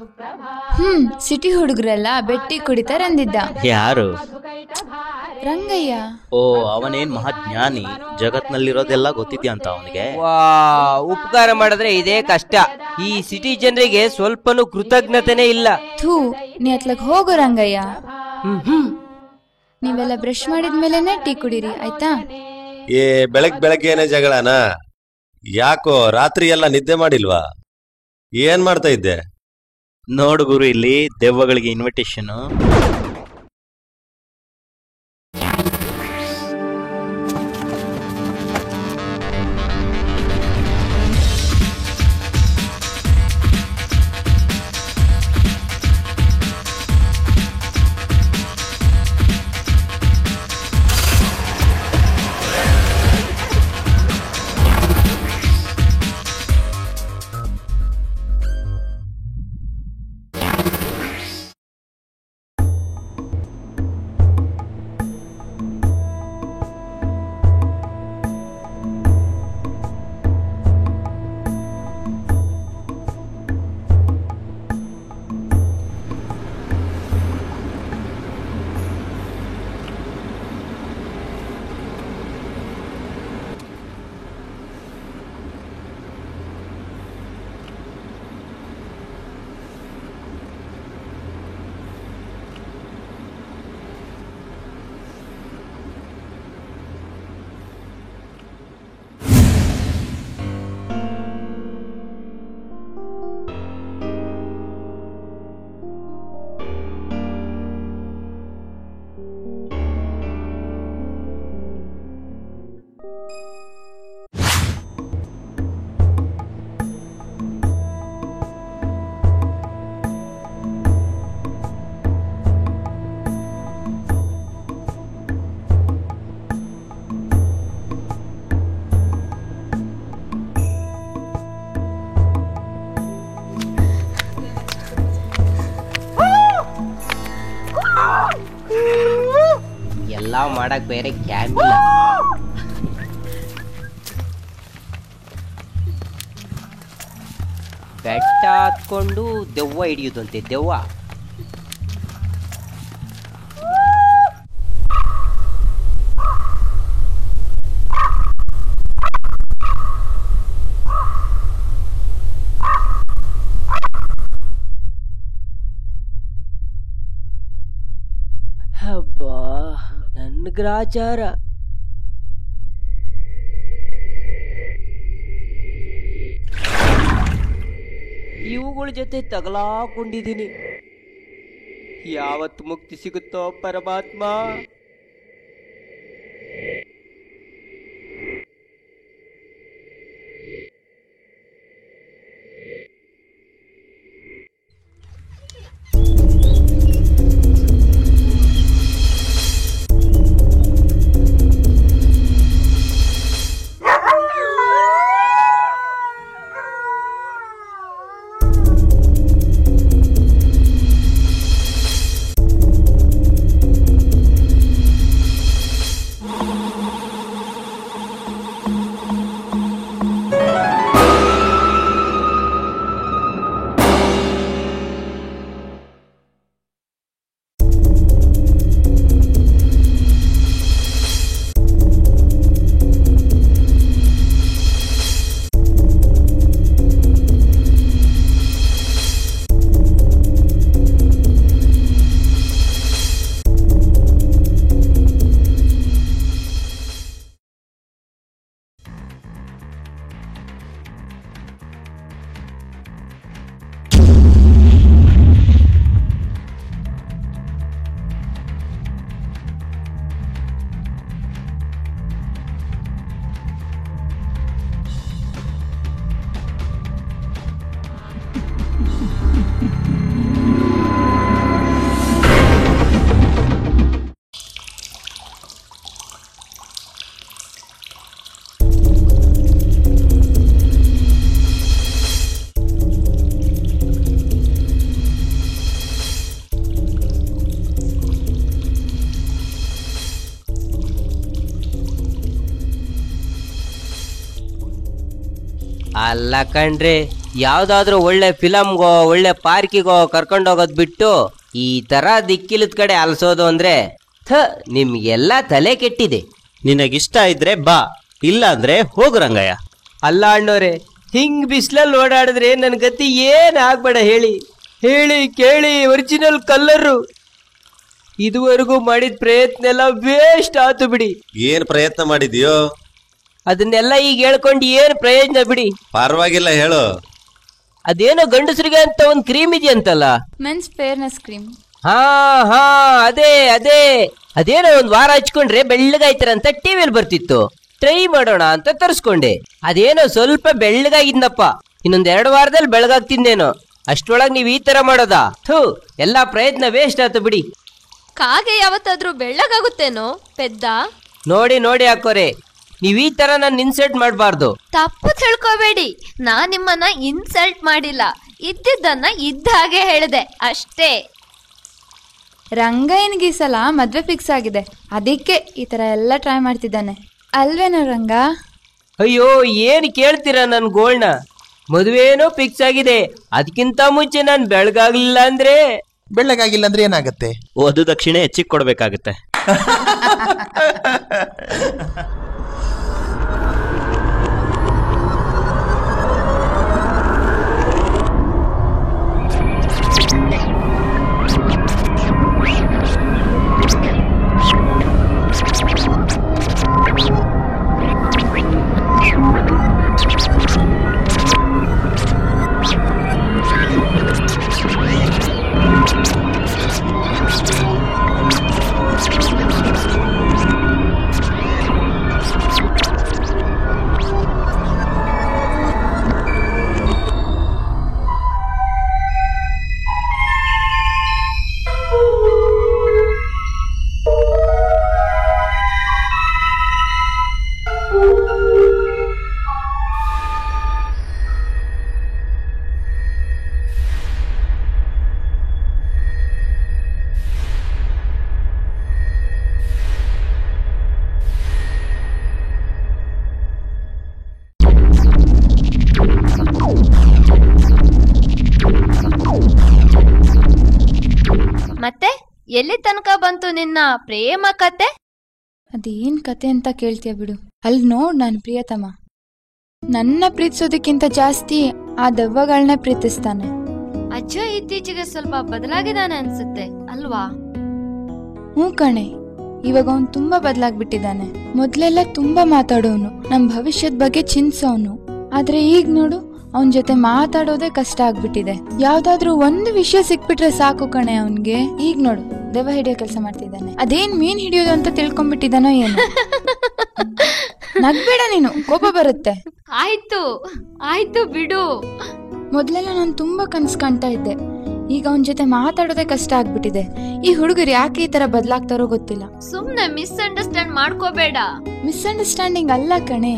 ಸಿಟಿ ಹುಡುಗರೆಲ್ಲ ಬೆಟ್ಟಿ ಕುಡಿತಾರಂದಿದ್ದ. ಯಾರು? ರಂಗಯ್ಯ. ಓ, ಅವನೇನ್ ಮಹಾಜ್ಞಾನಿ, ಜಗತ್ನಲ್ಲಿರೋದೆಲ್ಲ ಗೊತ್ತಿದ್ಯಾ ಅಂತ ಅವನಿಗೆ? ವಾ, ಉಪಕಾರ ಮಾಡಿದ್ರೆ ಇದೇ ಕಷ್ಟ. ಈ ಸಿಟಿ ಜನರಿಗೆ ಸ್ವಲ್ಪನೂ ಕೃತಜ್ಞತೆನೇ ಇಲ್ಲ. ಥೂ, ನೀ ಅತ್ಲಕ್ ಹೋಗು ರಂಗಯ್ಯ. ನೀವೆಲ್ಲ ಬ್ರಷ್ ಮಾಡಿದ್ಮೇಲೆನೆ ಟೀ ಕುಡೀರಿ, ಆಯ್ತಾ? ಬೆಳಗ್ಗೆನೆ ಜಗಳನ? ಯಾಕೋ ರಾತ್ರಿ ಎಲ್ಲ ನಿದ್ದೆ ಮಾಡಿಲ್ವಾ? ಏನ್ ಮಾಡ್ತಾ ಇದ್ದೆ? ನೋಡು ಗುರು, ಇಲ್ಲಿ ದೆವ್ವಗಳಿಗೆ ಇನ್ವಿಟೇಷನ್. ಎಲ್ಲ ಮಾಡಕ್ ಬೇರೆ ಕ್ಯಾಮ್ ಇಲ್ಲ. ಬೆಟ್ಟ ಹತ್ಕೊಂಡು ದೆವ್ವ ಹಿಡಿಯುದಂತೆ. ದೆವ್ವ ಹಬ್ಬಾ, ನನ್ನ ಗ್ರಾಚಾರ. ಇವುಗಳ ಜೊತೆ ತಗಲಾಕೊಂಡಿದ್ದೀನಿ. ಯಾವತ್ತು ಮುಕ್ತಿ ಸಿಗುತ್ತೋ ಪರಮಾತ್ಮ. ಅಲ್ಲ ಕಣ್ರಿ, ಯಾವ್ದಾದ್ರು ಒಳ್ಳೆ ಫಿಲಮ್ಗೋ ಒಳ್ಳೆ ಪಾರ್ಕಿಗೋ ಕರ್ಕೊಂಡೋಗೋದ್ ಬಿಟ್ಟು ಈ ತರ ದಿಕ್ಕಿಲದ ಕಡೆ ಅಲ್ಸೋದು ಅಂದ್ರೆ ನಿಮ್ಗೆಲ್ಲ ತಲೆ ಕೆಟ್ಟಿದೆ. ನಿನಗಿಷ್ಟ ಇದ್ರೆ ಬಾ, ಇಲ್ಲ ಅಂದ್ರೆ ಹೋಗು ರಂಗಯ್ಯ. ಅಲ್ಲ ಅಣ್ಣೋರೆ, ಹಿಂಗ್ ಬಿಸಿಲಲ್ಲಿ ಓಡಾಡಿದ್ರೆ ನನ್ ಗತಿ ಏನ್ ಆಗ್ಬೇಡ ಹೇಳಿ ಹೇಳಿ ಕೇಳಿ. ಒರಿಜಿನಲ್ ಕಲ್ಲರು ಇದುವರೆಗೂ ಮಾಡಿದ ಪ್ರಯತ್ನ ಎಲ್ಲ ವೇಸ್ಟ್ ಆತು ಬಿಡಿ. ಏನ್ ಪ್ರಯತ್ನ ಮಾಡಿದ್ಯೋ? ಅದನ್ನೆಲ್ಲ ಈಗ ಹೇಳ್ಕೊಂಡು ಏನ್ ಪ್ರಯೋಜನ ಬಿಡಿ. ಪರವಾಗಿಲ್ಲ ಹೇಳು. ಅದೇನೋ ಗಂಡಸರಿಗೆ ಅಂತ ಒಂದ್ ಕ್ರೀಮ್ ಇದೆಯಂತಲ್ಲ, ಮೆನ್ಸ್ ಫೇರ್ನೆಸ್ ಕ್ರೀಮ್. ಹಾ ಹಾ ಅದೇ ಅದೇ ಅದೇನೋ ಒಂದ್ ವಾರ ಹಚ್ಕೊಂಡ್ರೆ ಬೆಳ್ಳಗಾಯ್ತಾರಂತ ಟಿವಿಯಲ್ಲಿ ಬರ್ತಿತ್ತು. ಟ್ರೈ ಮಾಡೋಣ ಅಂತ ತರಿಸ್ಕೊಂಡೆ. ಅದೇನೋ ಸ್ವಲ್ಪ ಬೆಳ್ಳಗಾಗಿದ್ನಪ್ಪ. ಇನ್ನೊಂದ್ 2 ವಾರದಲ್ಲಿ ಬೆಳಗಾಗ್ತಿದ್ದೇನೋ. ಅಷ್ಟ್ರೊಳಗ್ ನೀವ್ ಈ ತರ ಮಾಡೋದಾ? ಎಲ್ಲಾ ಪ್ರಯತ್ನ ವೇಸ್ಟ್ ಆಯ್ತು ಬಿಡಿ. ಕಾಗೆ ಯಾವತ್ತಾದ್ರೂ ಬೆಳ್ಳಗಾಗುತ್ತೇನೋ ಪೆದ್ದ? ನೋಡಿ ನೋಡಿ ಹಾಕೋರೆ, ನೀವ್ ಈ ತರ ನನ್ನ ಇನ್ಸಲ್ಟ್ ಮಾಡಬಾರ್ದು. ತಪ್ಪು ತಿಳ್ಕೊಬೇಡಿ, ನಾನ್ ನಿಮ್ಮನ್ನ ಇನ್ಸಲ್ಟ್ ಮಾಡಿಲ್ಲ, ಇದ್ದಿದ್ದನ್ನ ಇದ್ದ ಹಾಗೆ ಹೇಳಿದೆ ಅಷ್ಟೇ. ರಂಗಯ್ಯನಿಗೆ ಈ ಸಲ ಮದ್ವೆ ಫಿಕ್ಸ್ ಆಗಿದೆ, ಅದಕ್ಕೆ ಈ ತರ ಎಲ್ಲ ಟ್ರೈ ಮಾಡ್ತಿದ್ದಾನೆ ಅಲ್ವೇನೋ ರಂಗ? ಅಯ್ಯೋ ಏನ್ ಕೇಳ್ತೀರಾ ನನ್ ಗೋಳ್ನ? ಮದುವೆನೋ ಫಿಕ್ಸ್ ಆಗಿದೆ, ಅದಕ್ಕಿಂತ ಮುಂಚೆ ನಾನ್ ಬೆಳಗಾಗ್ಲಿಲ್ಲ ಅಂದ್ರೆ? ಬೆಳ್ಳಗಾಗಿಲ್ಲ ಅಂದ್ರೆ ಏನಾಗತ್ತೆ? ವಧು ದಕ್ಷಿಣೆ ಹೆಚ್ಚಿಗೆ ಕೊಡ್ಬೇಕಾಗತ್ತೆ. ಮತ್ತೆ ಎಲ್ಲಿ ತನಕ ಬಂತು ನಿನ್ನ ಪ್ರೇಮ ಕತೆ? ಅದೇನ್ ಕತೆ ಅಂತ ಕೇಳ್ತೀಯ ಬಿಡು. ಅಲ್ಲಿ ನೋಡ್ ನನ್ ಪ್ರಿಯತಮ ನನ್ನ ಪ್ರೀತಿಸೋದಕ್ಕಿಂತ ಜಾಸ್ತಿ ಆ ದೆವ್ವಗಳನ್ನ ಪ್ರೀತಿಸ್ತಾನೆ. ಅಜ್ಜ ಇತ್ತೀಚೆಗೆ ಸ್ವಲ್ಪ ಬದಲಾಗಿದ್ದಾನೆ ಅನ್ಸುತ್ತೆ ಅಲ್ವಾ? ಹ್ಞೂ ಕಣೆ, ಇವಾಗ ಅವನು ತುಂಬಾ ಬದಲಾಗ್ಬಿಟ್ಟಿದ್ದಾನೆ. ಮೊದ್ಲೆಲ್ಲ ತುಂಬಾ ಮಾತಾಡೋನು, ನಮ್ ಭವಿಷ್ಯದ ಬಗ್ಗೆ ಚಿಂತಿಸೋನು. ಆದ್ರೆ ಈಗ ನೋಡು, ಅವನ್ ಜೊತೆ ಮಾತಾಡೋದೇ ಕಷ್ಟ ಆಗ್ಬಿಟ್ಟಿದೆ. ಯಾವ್ದಾದ್ರು ಒಂದು ವಿಷಯ ಸಿಕ್ಬಿಟ್ರೆ ಸಾಕು ಕಣೆ ಅವನ್ಗೆ. ಈಗ ನೋಡು, ದೆವ್ವ ಹಿಡಿಯೋ ಕೆಲಸ ಮಾಡ್ತಿದ್ದಾನೆ. ಅದೇನ್ ಮೀನ್ ಹಿಡಿಯೋದು ಅಂತ ತಿಳ್ಕೊಂಡ್ಬಿಟ್ಟಿದ್ದಾನೋ ಏನು. ನಗ್ಬೇಡ ನೀನು, ಕೋಪ ಬರುತ್ತೆ. ಆಯ್ತು ಆಯ್ತು ಬಿಡು. ಮೊದ್ಲೆಲ್ಲ ನಾನು ತುಂಬಾ ಕನ್ಸ್ ಕಾಣ್ತಾ ಇದ್ದೆ, ಈಗ ಅವನ್ ಜೊತೆ ಮಾತಾಡೋದೇ ಕಷ್ಟ ಆಗ್ಬಿಟ್ಟಿದೆ. ಈ ಹುಡುಗರು ಯಾಕೆ ಈ ತರ ಬದಲಾಗ್ತಾರೋ ಗೊತ್ತಿಲ್ಲ. ಸುಮ್ನೆ ಮಿಸ್ಅಂಡರ್ಸ್ಟ್ಯಾಂಡ್ ಮಾಡ್ಕೋಬೇಡ. ಮಿಸ್ಅಂಡರ್ಸ್ಟ್ಯಾಂಡಿಂಗ್ ಅಲ್ಲ ಕಣೆ,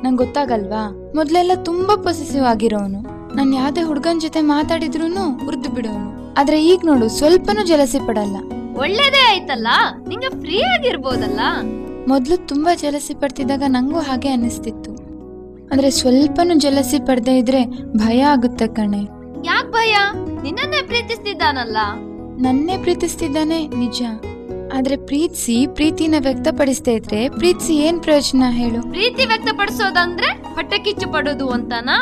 ನಂಗೆ ಗೊತ್ತಾಗಲ್ವಾ? ಮೊದ್ಲೆಲ್ಲ ತುಂಬಾ ಪೊಸೆಸಿವ್ ಆಗಿರೋನು, ನಾನು ಯಾವ್ದೇ ಹುಡುಗನ್ ಜೊತೆ ಮಾತಾಡಿದ್ರೂನು ಉರ್ದು ಬಿಡೋನು. ಆದ್ರೆ ಈಗ ನೋಡು, ಸ್ವಲ್ಪನೂ ಜಲಸಿ ಪಡಲ್ಲ. ಒಳ್ಳೇದೇ ಆಯ್ತಲ್ಲ, ನಿಂಗೆ ಫ್ರೀ ಆಗಿರ್ಬೋದಲ್ಲ. ಮೊದ್ಲು ತುಂಬಾ ಜಲಸಿ ಪಡ್ತಿದ್ದಾಗ ನಂಗೂ ಹಾಗೆ ಅನಿಸ್ತಿತ್ತು. ಆದ್ರೆ ಸ್ವಲ್ಪನೂ ಜಲಸಿ ಪಡ್ದೇ ಇದ್ರೆ ಭಯ ಆಗುತ್ತೆ ಕಣೆ. ಯಾಕ್ ಭಯ? ನಿನ್ನನ್ನೇ ಪ್ರೀತಿಸ್ತಿದ್ದಾನಲ್ಲ. ನನ್ನೇ ಪ್ರೀತಿಸ್ತಿದ್ದಾನೆ ನಿಜ, ಆದ್ರೆ ಪ್ರೀತಿಸಿ ಪ್ರೀತಿನ ವ್ಯಕ್ತಪಡಿಸ್ತಾ ಇದ್ರೆ ಪ್ರೀತಿಸಿ ಏನ್ ಪ್ರಯೋಜನ ಹೇಳು? ಪ್ರೀತಿ ವ್ಯಕ್ತಪಡಿಸೋದಂದ್ರೆ ಹೊಟ್ಟೆ ಕಿಚ್ಚು ಪಡೋದು ಅಂತನಾ?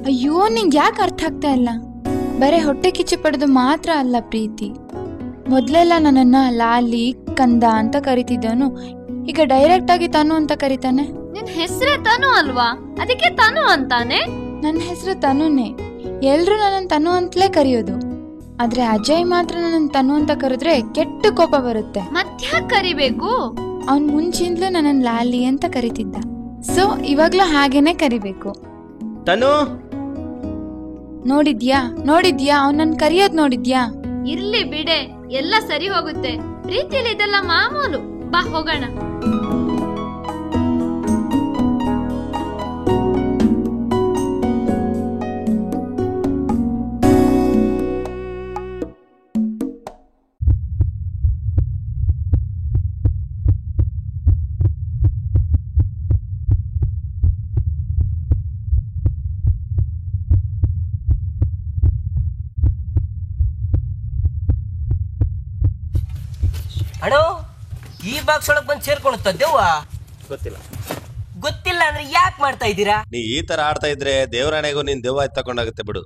ಅಯ್ಯೋ, ನಿಂಗೆ ಯಾಕೆ ಅರ್ಥ ಆಗ್ತಾ ಇಲ್ಲ? ಬರೇ ಹೊಟ್ಟೆ ಕಿಚ್ಚು ಪಡೋದು ಮಾತ್ರ ಅಲ್ಲ ಪ್ರೀತಿ. ಮೊದ್ಲೆಲ್ಲ ನನ್ನನ್ನ ಲಾಲಿ ಕಂದ ಅಂತ ಕರಿತಿದ್ದವನು ಈಗ ಡೈರೆಕ್ಟ್ ಆಗಿ ತನು ಅಂತ ಕರಿತಾನೆ. ನಿನ್ ಹೆಸರೇ ತನು ಅಲ್ವಾ, ಅದಕ್ಕೆ ತನು ಅಂತಾನೆ. ನನ್ನ ಹೆಸರು ತನುನೇ, ಎಲ್ರು ನನ್ನ ತನು ಅಂತಲೇ ಕರೆಯೋದು. ಆದ್ರೆ ಅಜಯ್ ಮಾತ್ರ ನನ್ನ ತನು ಅಂತ ಕರೆದ್ರೆ ಕೆಟ್ಟ ಕೋಪ ಬರುತ್ತೆ. ಮತ್ತ್ಯಾಕ್ ಕರಿಬೇಕು? ಅವನ್ ಮುಂಚಿಂದಲೂ ನನ್ನ ಲಾಲಿ ಅಂತ ಕರಿತಿದ್ದ, ಸೊ ಇವಾಗ್ಲೂ ಹಾಗೇನೆ ಕರಿಬೇಕು. ತನು ನೋಡಿದ್ಯಾ ನೋಡಿದ್ಯಾ, ಅವ್ನ್ ನನ್ ಕರಿಯೋದ್ ನೋಡಿದ್ಯಾ? ಇರ್ಲಿ ಬಿಡೆ, ಎಲ್ಲ ಸರಿ ಹೋಗುತ್ತೆ. ಪ್ರೀತಿಲಿ ಇದೆಲ್ಲ ಮಾಮೂಲು. ಬಾ ಹೋಗೋಣ. ಅಣ್ಣ ಈ ಬಾಕ್ಸ್ ಒಳಗ್ ಬಂದು ಸೇರ್ಕೊಳುತ್ತ ದೆವ್ವ? ಗೊತ್ತಿಲ್ಲ. ಗೊತ್ತಿಲ್ಲ ಅಂದ್ರೆ ಯಾಕೆ ಮಾಡ್ತಾ ಇದ್ದೀರಾ? ನೀ ಈ ತರ ಆಡ್ತಾ ಇದ್ರೆ ದೇವರಾಣೆಗೂ ನೀನ್ ದೆವ್ವ ಎತ್ತಕೊಂಡಾಗುತ್ತೆ ಬಿಡು.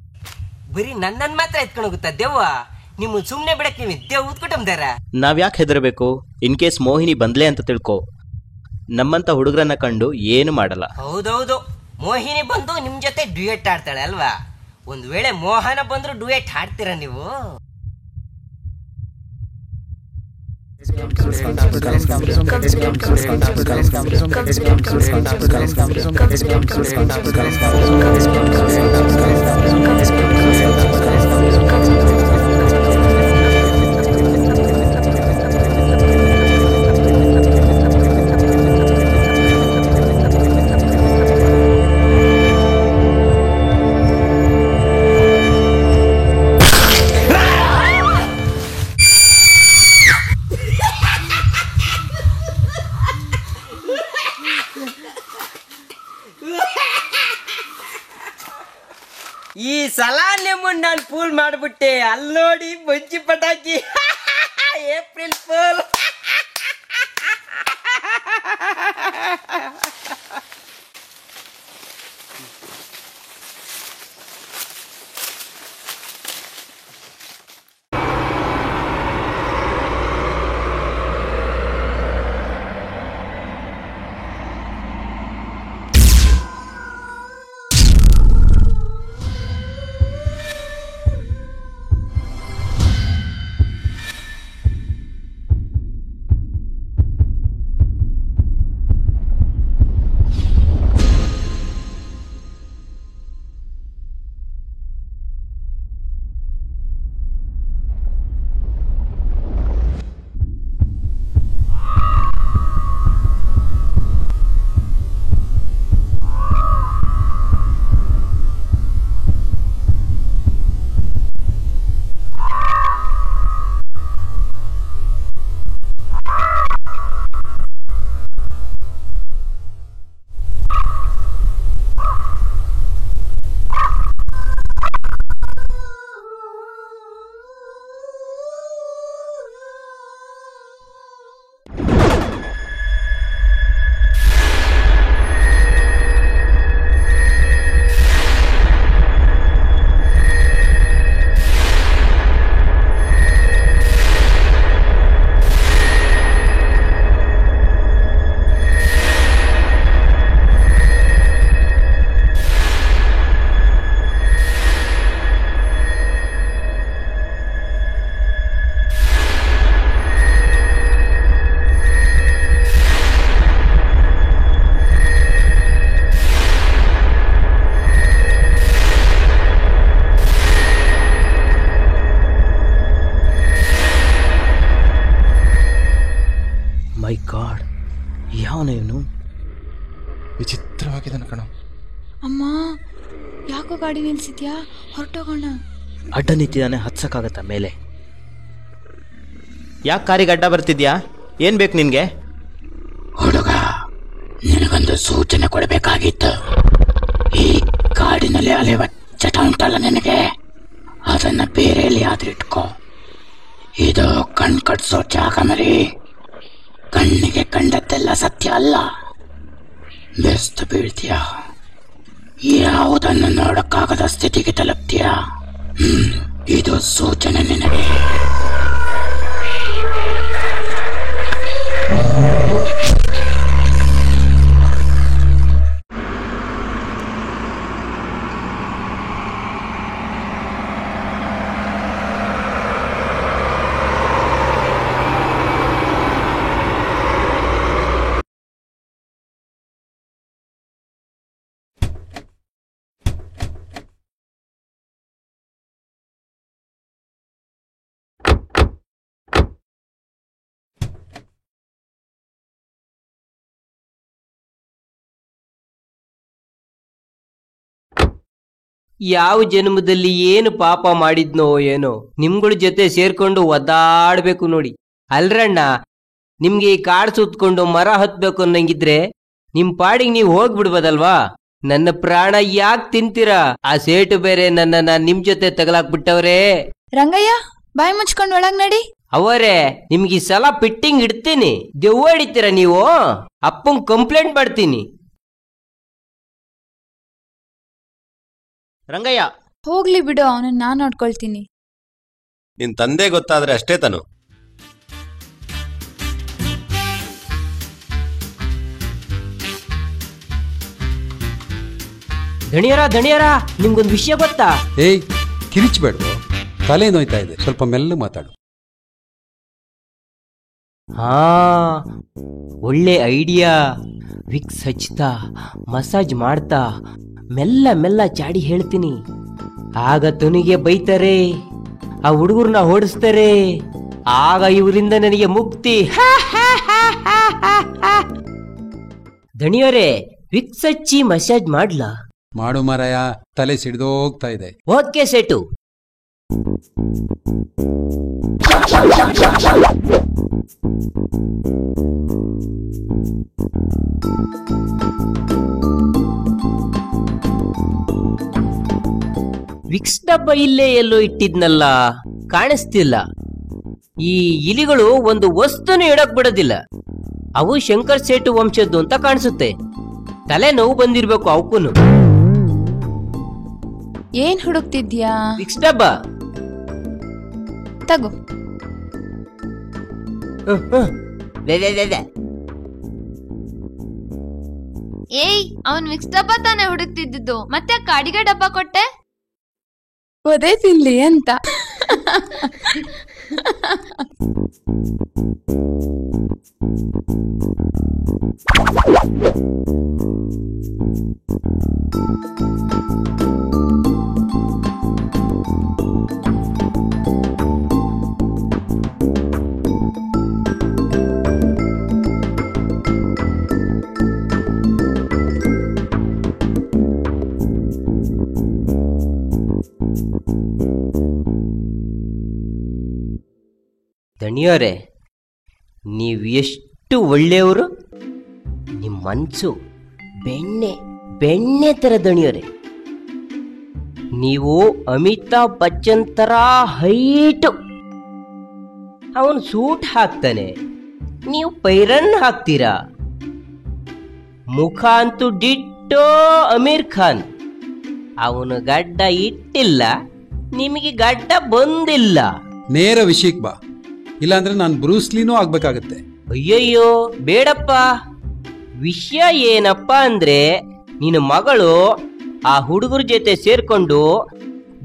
ಬರೀ ನನ್ನನ್ ಮಾತ್ರ ಎತ್ಕೊಂಡು ಹೋಗುತ್ತಾ ದೆವ್ವ? ನಿಮ್ಮ ಸುಮ್ನೆ ಬಿಡಕ್ ನೀವು ದೆವ್ವ ಉತ್ಕೊಟ್ಟಂದಾರ. ನಾವ್ ಯಾಕೆ ಹೆದರ್ಬೇಕು? ಇನ್ ಕೇಸ್ ಮೋಹಿನಿ ಬಂದ್ಲೆ ಅಂತ ತಿಳ್ಕೊ, ನಮ್ಮಂತ ಹುಡುಗರನ್ನ ಕಂಡು ಏನು ಮಾಡಲ್ಲ. ಹೌದೌದು, ಮೋಹಿನಿ ಬಂದು ನಿಮ್ ಜೊತೆ ಡ್ಯೂಯೆಟ್ ಆಡ್ತಾಳೆ ಅಲ್ವಾ? ಒಂದ್ ವೇಳೆ ಮೋಹನ ಬಂದ್ರು ಡ್ಯೂಯೆಟ್ ಹಾಡ್ತೀರಾ ನೀವು? ಈ ಸಲ ನಿಮ್ಮನ್ನ ನಾನು ಫೂಲ್ ಮಾಡ್ಬಿಟ್ಟೆ. ಅಲ್ಲೋಡಿ ಬಜ್ಜಿ ಪಟಾಕಿ ಏಪ್ರಿಲ್ ಫೂಲ್. ಮೈ ಗಾಡ್, ಯಾವನೇನು ವಿಚಿತ್ರವಾಗಿದ್ದಾನೆ ಕಣ. ಅಮ್ಮ, ಯಾಕೋ ಗಾಡಿ ನಿಲ್ಸಿದ್ಯಾ? ಹೊರಟೋಗೋಣ. ಅಡ್ಡ ನಿಂತಿದ್ದಾನೆ, ಹತ್ಸಕ್ಕಾಗತ್ತ ಮೇಲೆ? ಯಾಕೆ ಕಾರಿಗೆ ಅಡ್ಡ ಬರ್ತಿದ್ಯಾ? ಏನ್ ಬೇಕು ನಿನ್ಗೆ? ಹುಡುಗ, ನಿನಗೊಂದು ಸೂಚನೆ ಕೊಡಬೇಕಾಗಿತ್ತು. ಈ ಕಾಡಿನಲ್ಲಿ ಅಲೆವ ಚಟ ಉಂಟಲ್ಲ ನಿನಗೆ, ಅದನ್ನ ಬೇರೆಯಲ್ಲಿ ಆದ್ರೂ ಇಟ್ಕೋ. ಇದು ಕಣ್ ಕಟ್ಸೋ ಜಾಗ ಮರಿ. ಕಣ್ಣಿಗೆ ಕಂಡದ್ದೆಲ್ಲ ಸತ್ಯ ಅಲ್ಲ. ಬೆಸ್ತು ಬೀಳ್ತೀಯ, ಯಾವುದನ್ನು ನೋಡಕ್ಕಾಗದ ಸ್ಥಿತಿಗೆ ತಲುಪ್ತೀಯ. ಇದು ಸೂಚನೆ ನಿನಗೆ. ಯಾವ ಜನ್ಮದಲ್ಲಿ ಏನು ಪಾಪ ಮಾಡಿದ್ನೋ ಏನೋ, ನಿಮ್ಗಳ ಜೊತೆ ಸೇರ್ಕೊಂಡು ಒದ್ದಾಡ್ಬೇಕು ನೋಡಿ. ಅಲ್ರಣ್ಣ, ನಿಮ್ಗೆ ಈ ಕಾಡ್ ಸುತ್ಕೊಂಡು ಮರ ಹತ್ಬೇಕು ಅನ್ನಂಗಿದ್ರೆ ನಿಮ್ ಪಾಡಿಗೆ ನೀವು ಹೋಗ್ಬಿಡ್ಬೋದಲ್ವಾ? ನನ್ನ ಪ್ರಾಣ ಯಾಕೆ ತಿಂತೀರಾ? ಆ ಸೇಟು ಬೇರೆ ನನ್ನನ್ನ ನಿಮ್ ಜೊತೆ ತಗಲಾಕ್ ಬಿಟ್ಟವ್ರೆ. ರಂಗಯ್ಯ, ಬಾಯಿ ಮುಚ್ಕೊಂಡು ಒಳಗ್ ನಡಿ. ಅವರೇ ನಿಮ್ಗೆ ಈ ಸಲ ಫಿಟ್ಟಿಂಗ್ ಇಡ್ತೀನಿ. ದೆವ್ವ ಹಿಡಿತೀರ ನೀವು? ಅಪ್ಪಂಗ್ ಕಂಪ್ಲೇಂಟ್ ಮಾಡ್ತೀನಿ. ರಂಗಯ್ಯ, ಹೋಗ್ಲಿ ಬಿಡು, ಅವನನ್ನ ನಾನ್ ನೋಡ್ಕೊಳ್ತೀನಿ. ನಿನ್ ತಂದೆ ಗೊತ್ತಾದ್ರೆ ಅಷ್ಟೇ ತಾನು. ದಣಿಯರ ನಿಮ್ಗೊಂದು ವಿಷಯ ಗೊತ್ತಾ? ಏಯ್, ಕಿರಿಚ್ಬೇಡ್ವೋ, ತಲೆ ನೋಯ್ತಾ ಇದೆ, ಸ್ವಲ್ಪ ಮೆಲ್ಲ ಮಾತಾಡು. ಹಾ, ಒಳ್ಳೆ ಐಡಿಯಾ. ವಿಕ್ಸ್ ಹಚ್ತಾ ಮಸಾಜ್ ಮಾಡ್ತಾ ಮೆಲ್ಲ ಮೆಲ್ಲ ಚಾಡಿ ಹೇಳ್ತೀನಿ. ಆಗ ತನಿಗೆ ಬೈತಾರೆ, ಆ ಹುಡುಗರನ್ನ ಓಡಿಸ್ತಾರೆ. ಆಗ ಇವರಿಂದ ನನಗೆ ಮುಕ್ತಿ. ದಣಿಯವರೇ, ವಿಕ್ಸ್ ಹಚ್ಚಿ ಮಸಾಜ್ ಮಾಡ್ಲಾ? ಮಾಡು ಮಾರಾಯ, ತಲೆ ಸಿಡ್ದೋಗ್ತಾ ಇದೆ. Okay set. ವಿಕ್ಸ್ ಡಬ್ಬ ಇಲ್ಲೇ ಎಲ್ಲೋ ಇಟ್ಟಿದ್ನಲ್ಲ, ಕಾಣಿಸ್ತಿಲ್ಲ. ಈ ಇಲಿಗಳು ಒಂದು ವಸ್ತುನು ಇಡಕ್ ಬಿಡೋದಿಲ್ಲ. ಅವು ಶಂಕರ್ ಸೇಟು ವಂಶದ್ದು ಅಂತ ಕಾಣಿಸುತ್ತೆ. ತಲೆ ನೋವು ಬಂದಿರ್ಬೇಕು ಅವಕ್ಕೂನು. ಏನ್ ಹುಡುಕ್ತಿದ್ಯಾ? ವಿಕ್ಸ್ ಡಬ್ಬ ತಗೋ. ಏಯ್, ಅವನ್ ವಿಕ್ಸ್ ಡಬ್ಬ ತಾನೇ ಹುಡುಕ್ತಿದ್ದು, ಮತ್ತೆ ಕಾಡಿಗೆ ಡಬ್ಬ ಕೊಟ್ಟೆ? ಒದೇ ತಿನ್ಲಿ ಅಂತ. ದಣಿಯವರೇ, ನೀವು ಎಷ್ಟು ಒಳ್ಳೆಯವರು. ನಿಮ್ಮ ಮನ್ಸು ಬೆಣ್ಣೆ ತರ ದಣಿಯವರೇ. ನೀವು ಅಮಿತಾಬ್ ಬಚ್ಚನ್ ತರ ಹೈಟು. ಅವನು ಸೂಟ್ ಹಾಕ್ತಾನೆ, ನೀವು ಪೈರನ್ ಹಾಕ್ತೀರಾ. ಮುಖ ಅಂತೂ ಡಿಟ್ಟೋ ಅಮೀರ್ ಖಾನ್. ಅವನು ಗಡ್ಡ ಇಟ್ಟಿಲ್ಲ, ನಿಮಗೆ ಗಡ್ಡ ಬಂದಿಲ್ಲ. ನೇರ ವಿಷಯಕ್ಕೆ ಬಾ, ಇಲ್ಲಾಂದ್ರೆ ನಾನು ಬ್ರೂಸ್ಲಿನೂ ಆಗ್ಬೇಕಾಗತ್ತೆ. ಅಯ್ಯಯ್ಯೋ ಬೇಡಪ್ಪ. ವಿಷಯ ಏನಪ್ಪ ಅಂದ್ರೆ, ನಿನ್ನ ಮಗಳು ಆ ಹುಡುಗರ ಜೊತೆ ಸೇರ್ಕೊಂಡು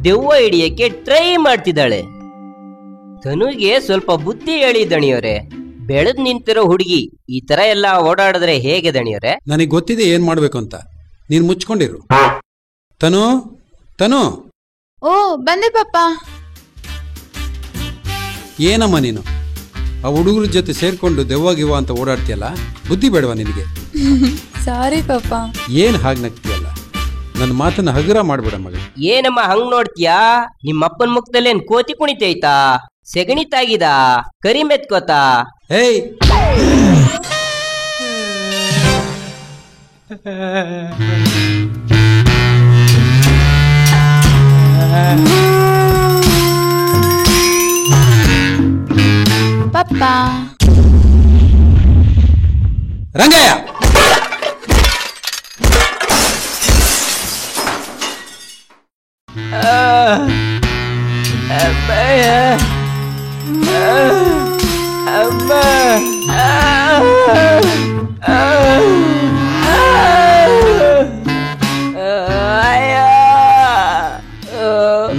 ದೆವ್ವ ಹಿಡಿಯಕ್ಕೆ ಟ್ರೈ ಮಾಡ್ತಿದ್ದಾಳೆ. ತನುಗೆ ಸ್ವಲ್ಪ ಬುದ್ಧಿ ಹೇಳಿ ದಣಿಯವರೇ. ಬೆಳೆದ್ ನಿಂತಿರೋ ಹುಡುಗಿ ಈ ತರ ಎಲ್ಲ ಓಡಾಡಿದ್ರೆ ಹೇಗೆ ದಣಿಯವರೇ? ನನಗೆ ಗೊತ್ತಿದೆ ಏನ್ ಮಾಡ್ಬೇಕು ಅಂತ, ನೀನ್ ಮುಚ್ಕೊಂಡಿರು. ತನು ತನು. ಓ, ಬಂದೆ ಪಾಪ. ಏನಮ್ಮ ನೀನು ಆ ಹುಡುಗರ ಜೊತೆ ಸೇರ್ಕೊಂಡು ದೆವ್ವಾಗಿವ ಅಂತ ಓಡಾಡ್ತೀಯಲ್ಲ, ಬುದ್ಧಿ ಬೇಡವಾ ನಿನಗೆ? ಸಾರಿ ಪಾಪ. ಏನ್ ಹಾಗೆ ನಗ್ತೀಯಲ್ಲ, ನನ್ನ ಮಾತನ್ನ ಹಗುರ ಮಾಡ್ಬೇಡ ಮಗ. ಏನಮ್ಮ ಹಂಗ್ ನೋಡ್ತೀಯಾ? ನಿಮ್ಮಪ್ಪನ ಮುಖದಲ್ಲೇನ್ ಕೋತಿ ಕುಣಿತೈತಾ? ಸೆಗಣಿ ತಾಗಿದ? ಕರಿ ಮೆತ್ಕೋತಾ? ಏಯ್, ಪಪ್ಪ. ರಂಗಯ್ಯ,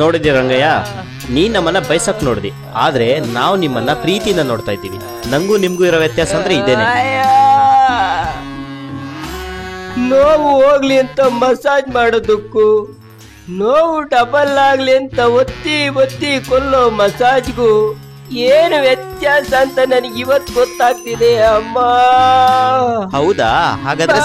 ನೋಡಿದ್ಯ ರಂಗಯ್ಯ, ನೀನ್ ನಮ್ಮನ್ನ ಬಯಸಕ್ ನೋಡ್ದಿ, ಆದ್ರೆ ನಾವು ನಿಮ್ಮನ್ನ ಪ್ರೀತಿಯಿಂದ ನೋಡ್ತಾ ಇದ್ದೀವಿ. ನಂಗೂ ನಿಮ್ಗೂ ಇರೋ ವ್ಯತ್ಯಾಸ ಅಂದ್ರೆ ಇದೇನೆ. ನೋವು ಹೋಗ್ಲಿ ಅಂತ ಮಸಾಜ್ ಮಾಡೋದಕ್ಕೂ, ನೋವು ಡಬಲ್ ಆಗ್ಲಿ ಅಂತ ಒತ್ತಿ ಒತ್ತಿ ಕೊಲ್ಲೋ ಮಸಾಜ್ಗೂ ಏನು ವ್ಯತ್ಯಾಸ ಅಂತ ನನಗೆ ಇವತ್ತು ಗೊತ್ತಾಗ್ತಿದೆ ಅಮ್ಮ. ಹೌದಾ? ಹಾಗಾದ್ರೆ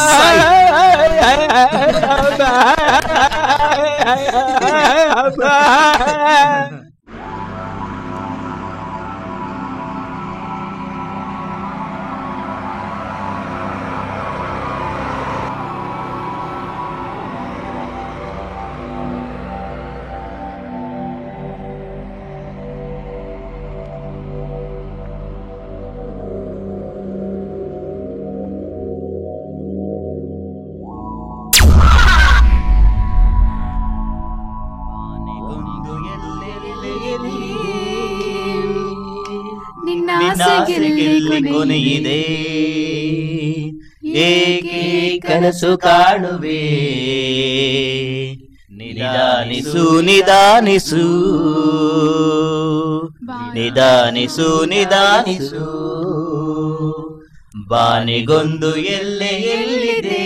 ನಿನ್ನಾಸೆಗೆಲ್ಲಿ ಕೊನೆಯಿದೆ ಏಕೆ ಕನಸು ಕಾಣುವೆ ನಿಧಾನಿಸು ನಿಧಾನಿಸು ನಿಧಾನಿಸು ನಿಧಾನಿಸು ಬಾನಿಗೊಂದು ಎಲ್ಲೆ ಎಲ್ಲಿದೆ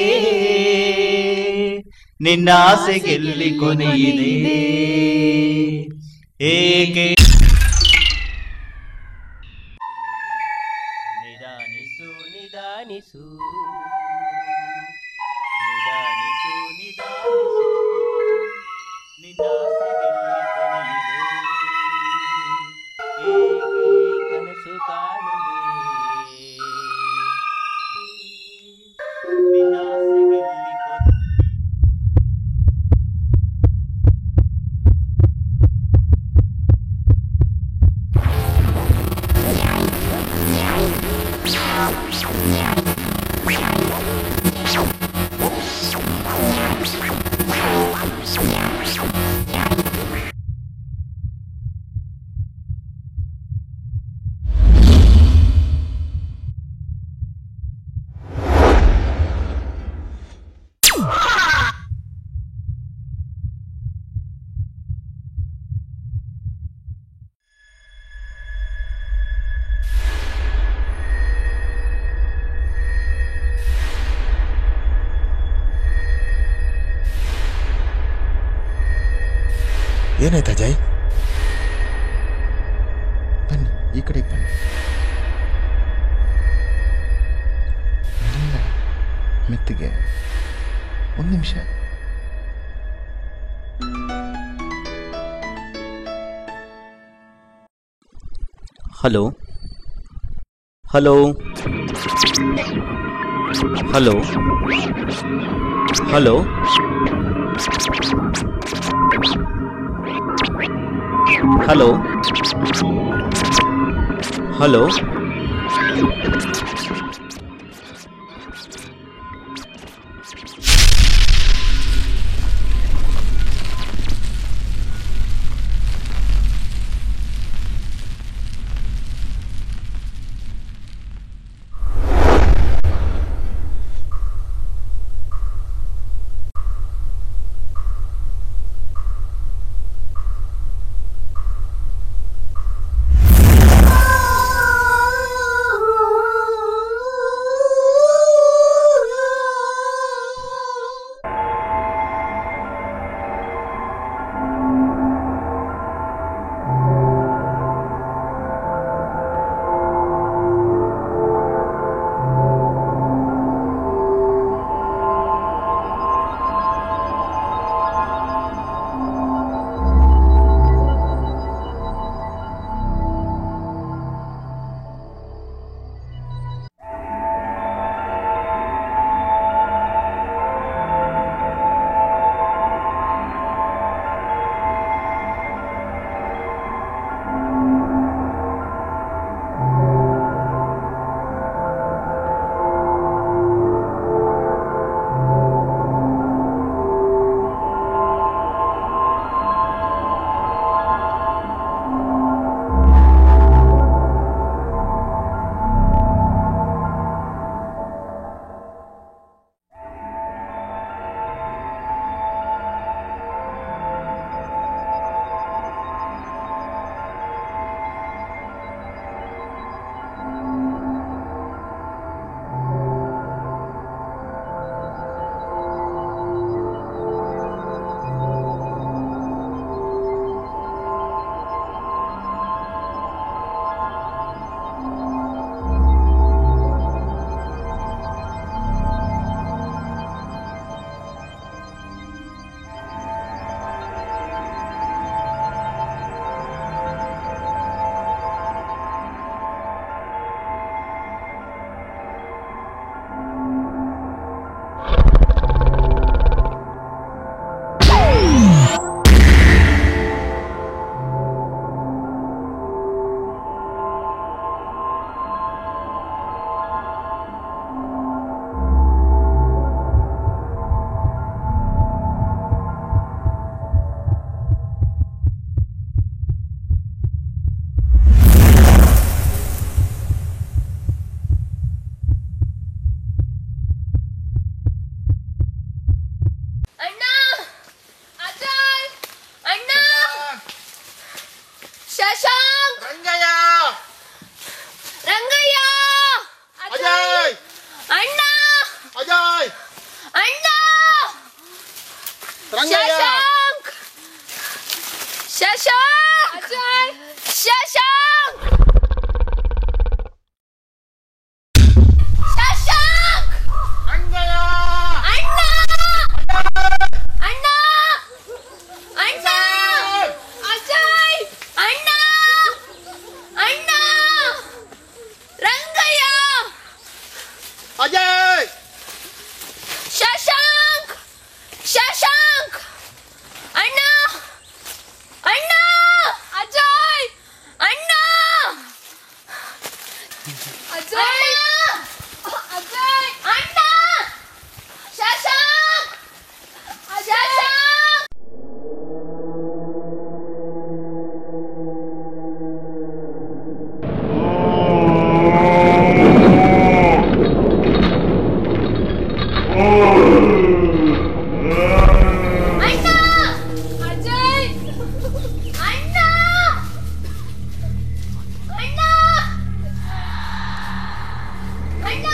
ನಿನ್ನ ಆಸೆಗೆಲ್ಲಿ ಕೊನೆಯಿದೆ ಏಕೆ ನಿಧಾನಿಸು ನಿಧಾನಿಸು ನಿಧಾನಿಸು ನಿಧಾನಿಸು ನಿನ್ನ ಆಸೆಗೆಲ್ಲಿ ಕೊನೆಯಿದೆ ಏಕೆ ಕನಸು ಕಾಣುವೆ ನಿನ್ನ ಆಸೆಗೆಲ್ಲಿ ಏನಾಯ್ತು ಅಜಯ್? ಬನ್ನಿ ಈ ಕಡೆಗೆ ಬನ್ನಿ. ಮೆಲ್ಲ, ಮೆತ್ತಿಗೆ ಒಂದು ನಿಮಿಷ. Hello hello hello hello hello hello Shashank Shashank Shashank ಅಣ್ಣ ಅಣ್ಣ ಅಣ್ಣ ಅಣ್ಣ ಅಜಯ್ ಅಣ್ಣ ಅಣ್ಣ ರಂಗಯ್ಯ ಅಜಯ್ ಶಶಾಂಕ್ ಶಶಾಂಕ್ ಅಣ್ಣ ಅಣ್ಣ ಅಜಯ್ ಅಣ್ಣ ಅಜಯ್ ಅಜಯ್ ಅಣ್ಣ ಶಶಾಂಕ್ ಶಶಾಂಕ್ ಅಣ್ಣ ಅಜಯ್ ಅಣ್ಣ ಅಣ್ಣ ಅಣ್ಣ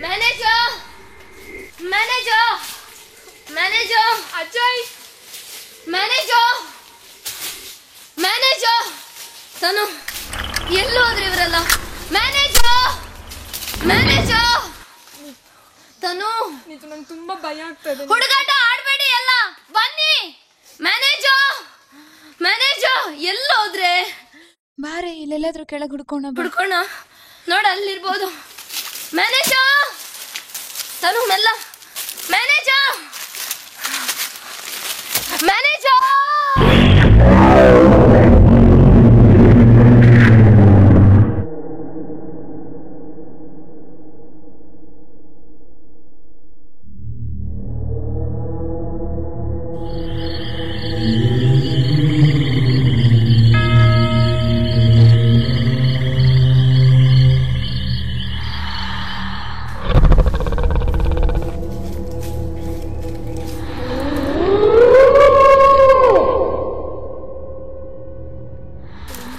manager manager manager Ajay manager manager ತನು ಎಲ್ಲೂ ಹೋದ್ರಿ ಇವರೆಲ್ಲ ಮ್ಯಾನೇಜರ್ ಮ್ಯಾನೇಜರ್ ತನು ನಂಗೆ ತುಂಬಾ ಭಯ ಆಗ್ತದೆ. ಹುಡುಗಾಟ ಆಡ್ಬೇಡಿ ಎಲ್ಲ ಬನ್ನಿ ಮ್ಯಾನೇಜರ್ ಮ್ಯಾನೇಜರ್ ಎಲ್ಲೂ ಹೋದ್ರೆ ಬಾರೆ ಇಲ್ಲೆಲ್ಲಾದ್ರೂ ಕೆಳಗೆ ಹುಡ್ಕೋಣ ನೋಡ ಅಲ್ಲಿರ್ಬೋದು ಮ್ಯಾನೇಜರ್ ತನು ಮೆಲ್ಲ ಮ್ಯಾನೇಜರ್ ಮ್ಯಾನೇಜರ್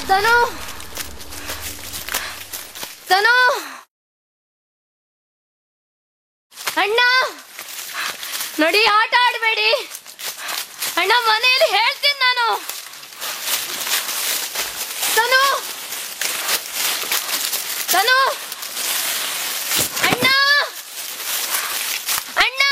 ತನು ತನು ಅಣ್ಣ ನೋಡಿ ಆಟ ಆಡಬೇಡಿ ಅಣ್ಣ ಮನೆಯಲ್ಲಿ ಹೇಳ್ತೀನಿ ನಾನು ತನು ತನು ಅಣ್ಣ ಅಣ್ಣ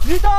ಗೀತಾ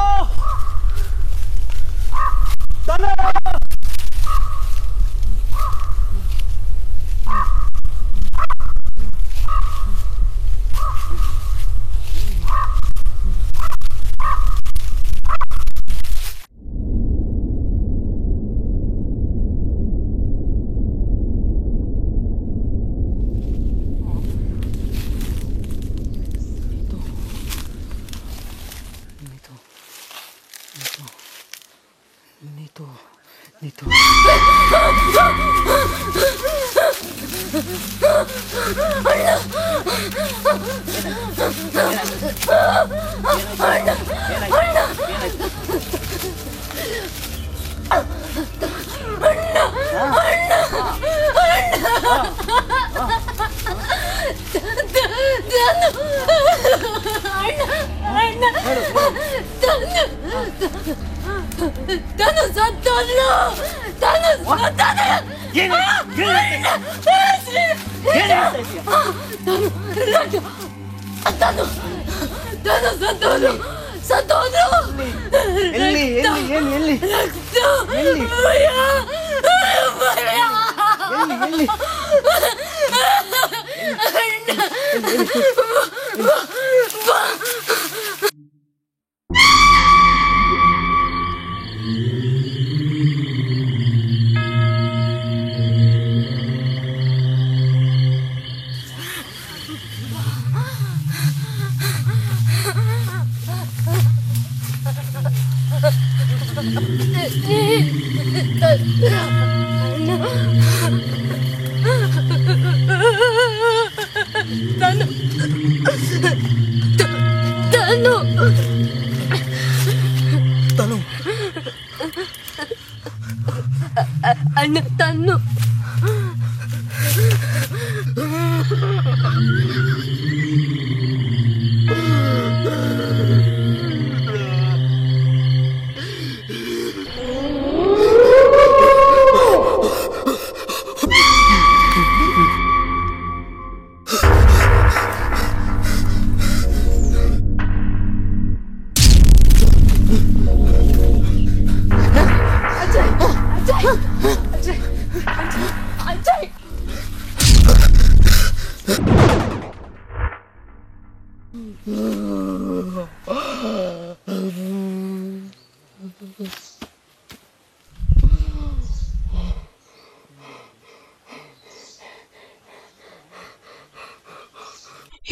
ಅಣ್ಣ ತನ್ನು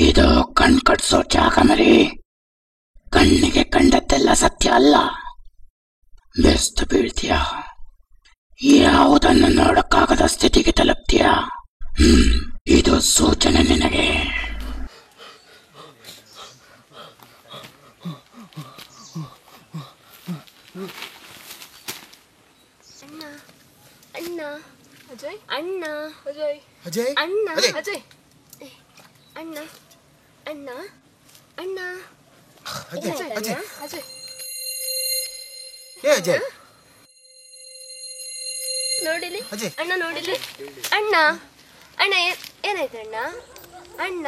ಇದು ಕಣ್ ಕಟ್ಸೋ ಜಾಗ ಮರಿ. ಕಣ್ಣಿಗೆ ಕಂಡದ್ದೆಲ್ಲ ಸತ್ಯ ಅಲ್ಲ. ಬೆಸ್ತು ಬೀಳ್ತೀಯ, ಯಾವುದನ್ನು ನೋಡಕ್ಕಾಗದ ಸ್ಥಿತಿಗೆ ತಲುಪ್ತೀಯ. ಇದು ಸೂಚನೆ ನಿನಗೆ. ಅಣ್ಣ ಅಜಯ್, ಅಣ್ಣ ಅಜಯ್, ಅಜಯ್, ಅಣ್ಣ ಅಜಯ್. ಅಜಯ್, ಅಣ್ಣ ಅಣ್ಣ ಅಣ್ಣ ಅಜಯ್, ಅಜಯ್, ಅಜಯ್. ಅಜಯ್, ಏ ಅಜಯ್, ನೋಡಿಲಿ ಅಜಯ್. ಅಣ್ಣ, ನೋಡಿಲಿ ಅಣ್ಣ. ಅಣ್ಣ ಏನಾಯ್ತು ಅಣ್ಣ? ಅಣ್ಣ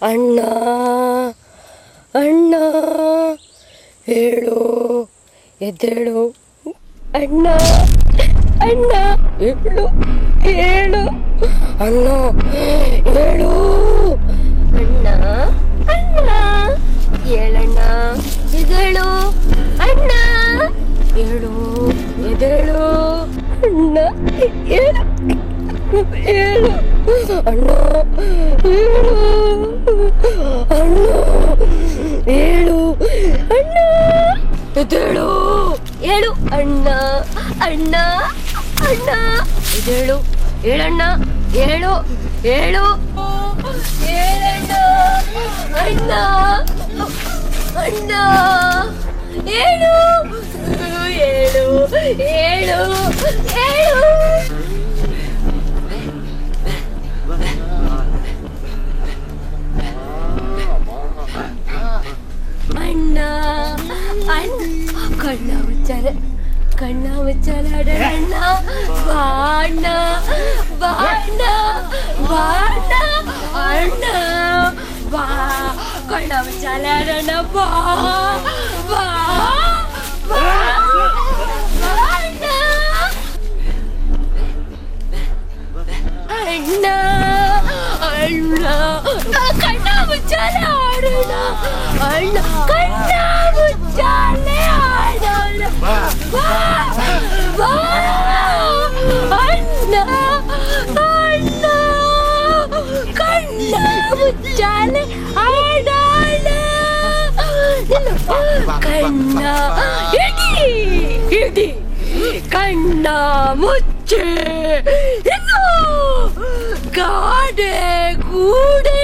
ಅಣ್ಣ ಅಣ್ಣ ಹೇಳು, ಎದ್ದೇಳು ಅಣ್ಣ, ಅಣ್ಣ ಹೇಳು, ಹೇಳು ಅಣ್ಣ, ಹೇಳು ಅಣ್ಣ, ಅಣ್ಣ ಹೇಳಣ್ಣ, ಎದ್ದೇಳು ಅಣ್ಣ, ಹೇಳು, ಎದ್ದೇಳು ಅಣ್ಣ, ಹೇಳು, ಹೇಳು ಅಣ್ಣ, ಹೇಳು ಅಣ್ಣ, ಹೇಳು ಅಣ್ಣ, ಎದ್ದೇಳು, ಹೇಳು ಅಣ್ಣ, ಅಣ್ಣ, ಅಣ್ಣ ಎದ್ದೇಳು, ಹೇಳಣ್ಣ, ಹೇಳು, ಹೇಳು ಹೇಳಣ್ಣ, ಅಣ್ಣ, ಅಣ್ಣ ಹೇಳು, ಹೇಳು, ಹೇಳು, ಹೇಳು ಅಣ್ಣ, ಅಣ್ಣ ಕಣ್ಣ ಮುಚ್ಚಾಲೆ, ಕಣ್ಣ ಮುಚ್ಚಾಲೆ ಅಣ್ಣ, ಬಾ ಅಣ್ಣ, ಬಾ ಅಣ್ಣ, ಬಾ ಅಣ್ಣ, ಅಣ್ಣ ಬಾ, ಕಣ್ಣ ಮುಚ್ಚಾಲೆ ಅಣ್ಣ, ಬಾ, ಬಾ, ಬಾ, ಬಾ ಅಣ್ಣ, ಅಣ್ಣ, ಅಣ್ಣ ಕಣ್ಣ ಮುಚ್ಚಾಲೆ ಆಡೋಣ, ಅಣ್ಣ ಕಣ್ಣ ಮುಚ್ಚಾಲೆ ಆಡೋಣ, ಬಾ, ಬಾ ಕಣ್ಣ ಮುಚ್ಚೆ ಇದು ಗಾಡೆ ಗೂಡೆ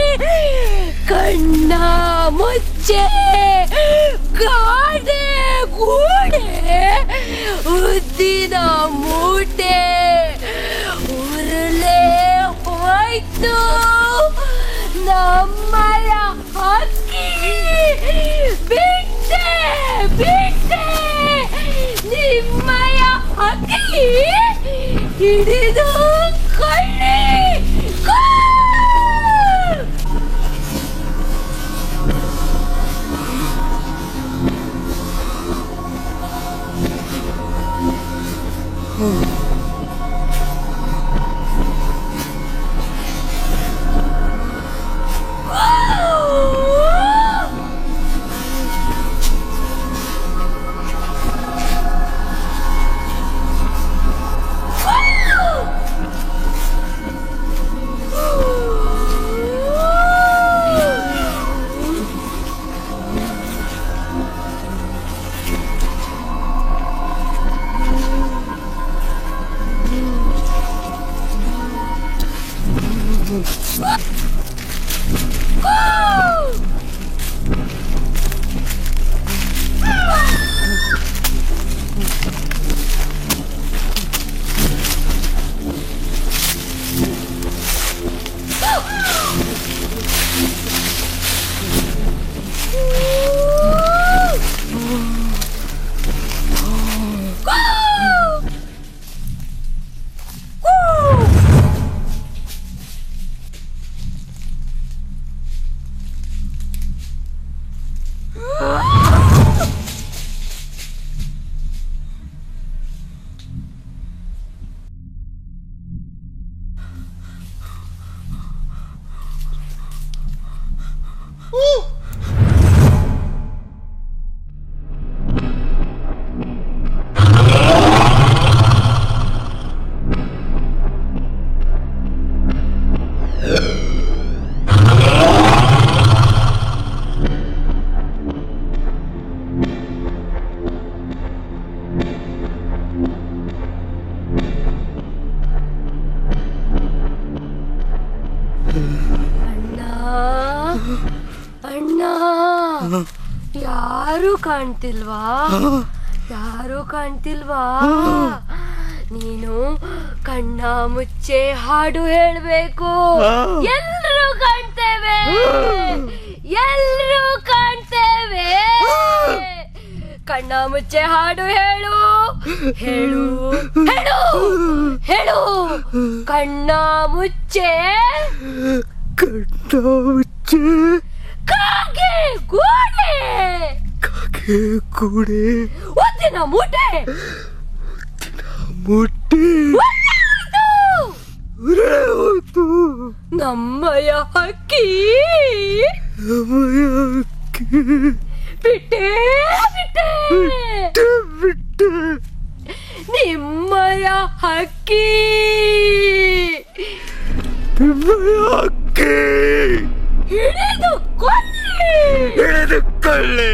ಕಣ್ಣ ಮುಚ್ಚೆ ಗಾಡೆ ಗೂಡೆ ಉದ್ದಿನ ಮೂಟೆ ಉರುಳೆ ಹೋಯ್ತು ನಮ್ಮಯ ಹಕ್ಕಿ ಬಿಟ್ಟೆ ಬಿಟ್ಟೆ ನಿಮ್ಮಯ ಹಕ್ಕಿ ಹಿಡಿದು ಕೊಳ್ಳಿ ಯಾರು ಕಾಣ್ತಿಲ್ವಾ ಯಾರು ಕಾಣ್ತಿಲ್ವಾ ನೀನು ಕಣ್ಣ ಮುಚ್ಚೆ ಹಾಡು ಹೇಳ್ಬೇಕು ಎಲ್ಲರೂ ಕಾಣ್ತೇವೆ ಎಲ್ಲರೂ ಕಾಣ್ತೇವೆ ಕಣ್ಣ ಮುಚ್ಚೆ ಹಾಡು ಹೇಳು ಹೇಳು ಹೇಳು ಹೇಳು ಕಣ್ಣ ಮುಚ್ಚೆ ಕಣ್ಣ ಮುಚ್ಚೆ ಕಾಗೆ ಗೂಡೆ ಕಾಗೆ ಗೂಡೆ ಒತ್ತಿನ ಮೂಟೆ ಮುಟ್ಟಿ ಹೋಯ್ತು ನಮ್ಮಯ ಹಕ್ಕಿ ಬಿಟ್ಟೆ ಬಿಟ್ಟೆ ಬಿಟ್ಟೆ ನಿಮ್ಮಯ ಹಕ್ಕಿ ನಿಮ್ಮಯ ಹಕ್ಕಿ ಹಿಡಿದು ಕೊಳ್ಳಿ ಹಿಡಿದು ಕೊಳ್ಳಿ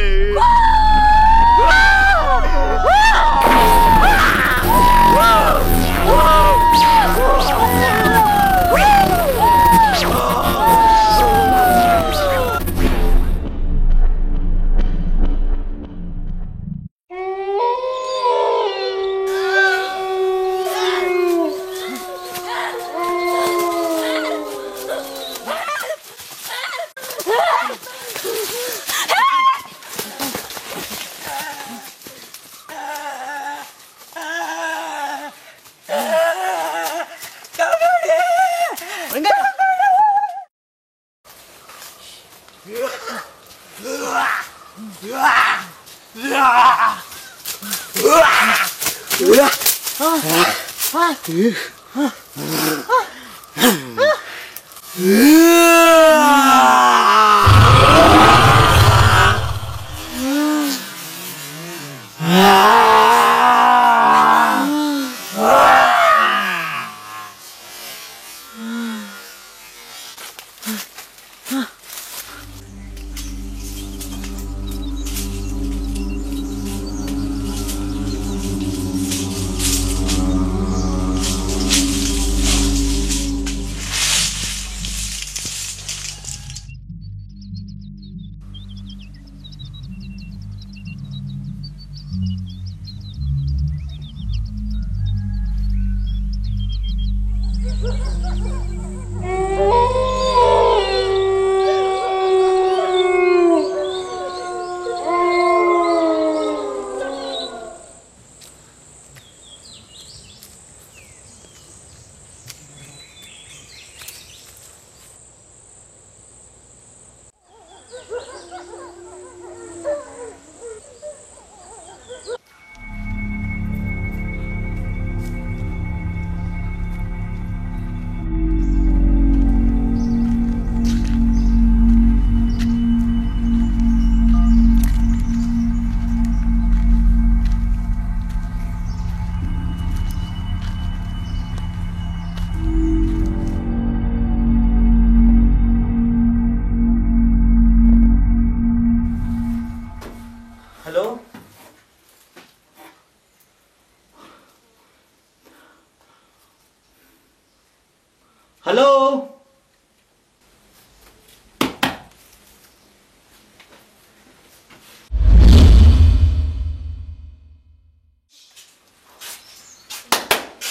ಹಲೋ,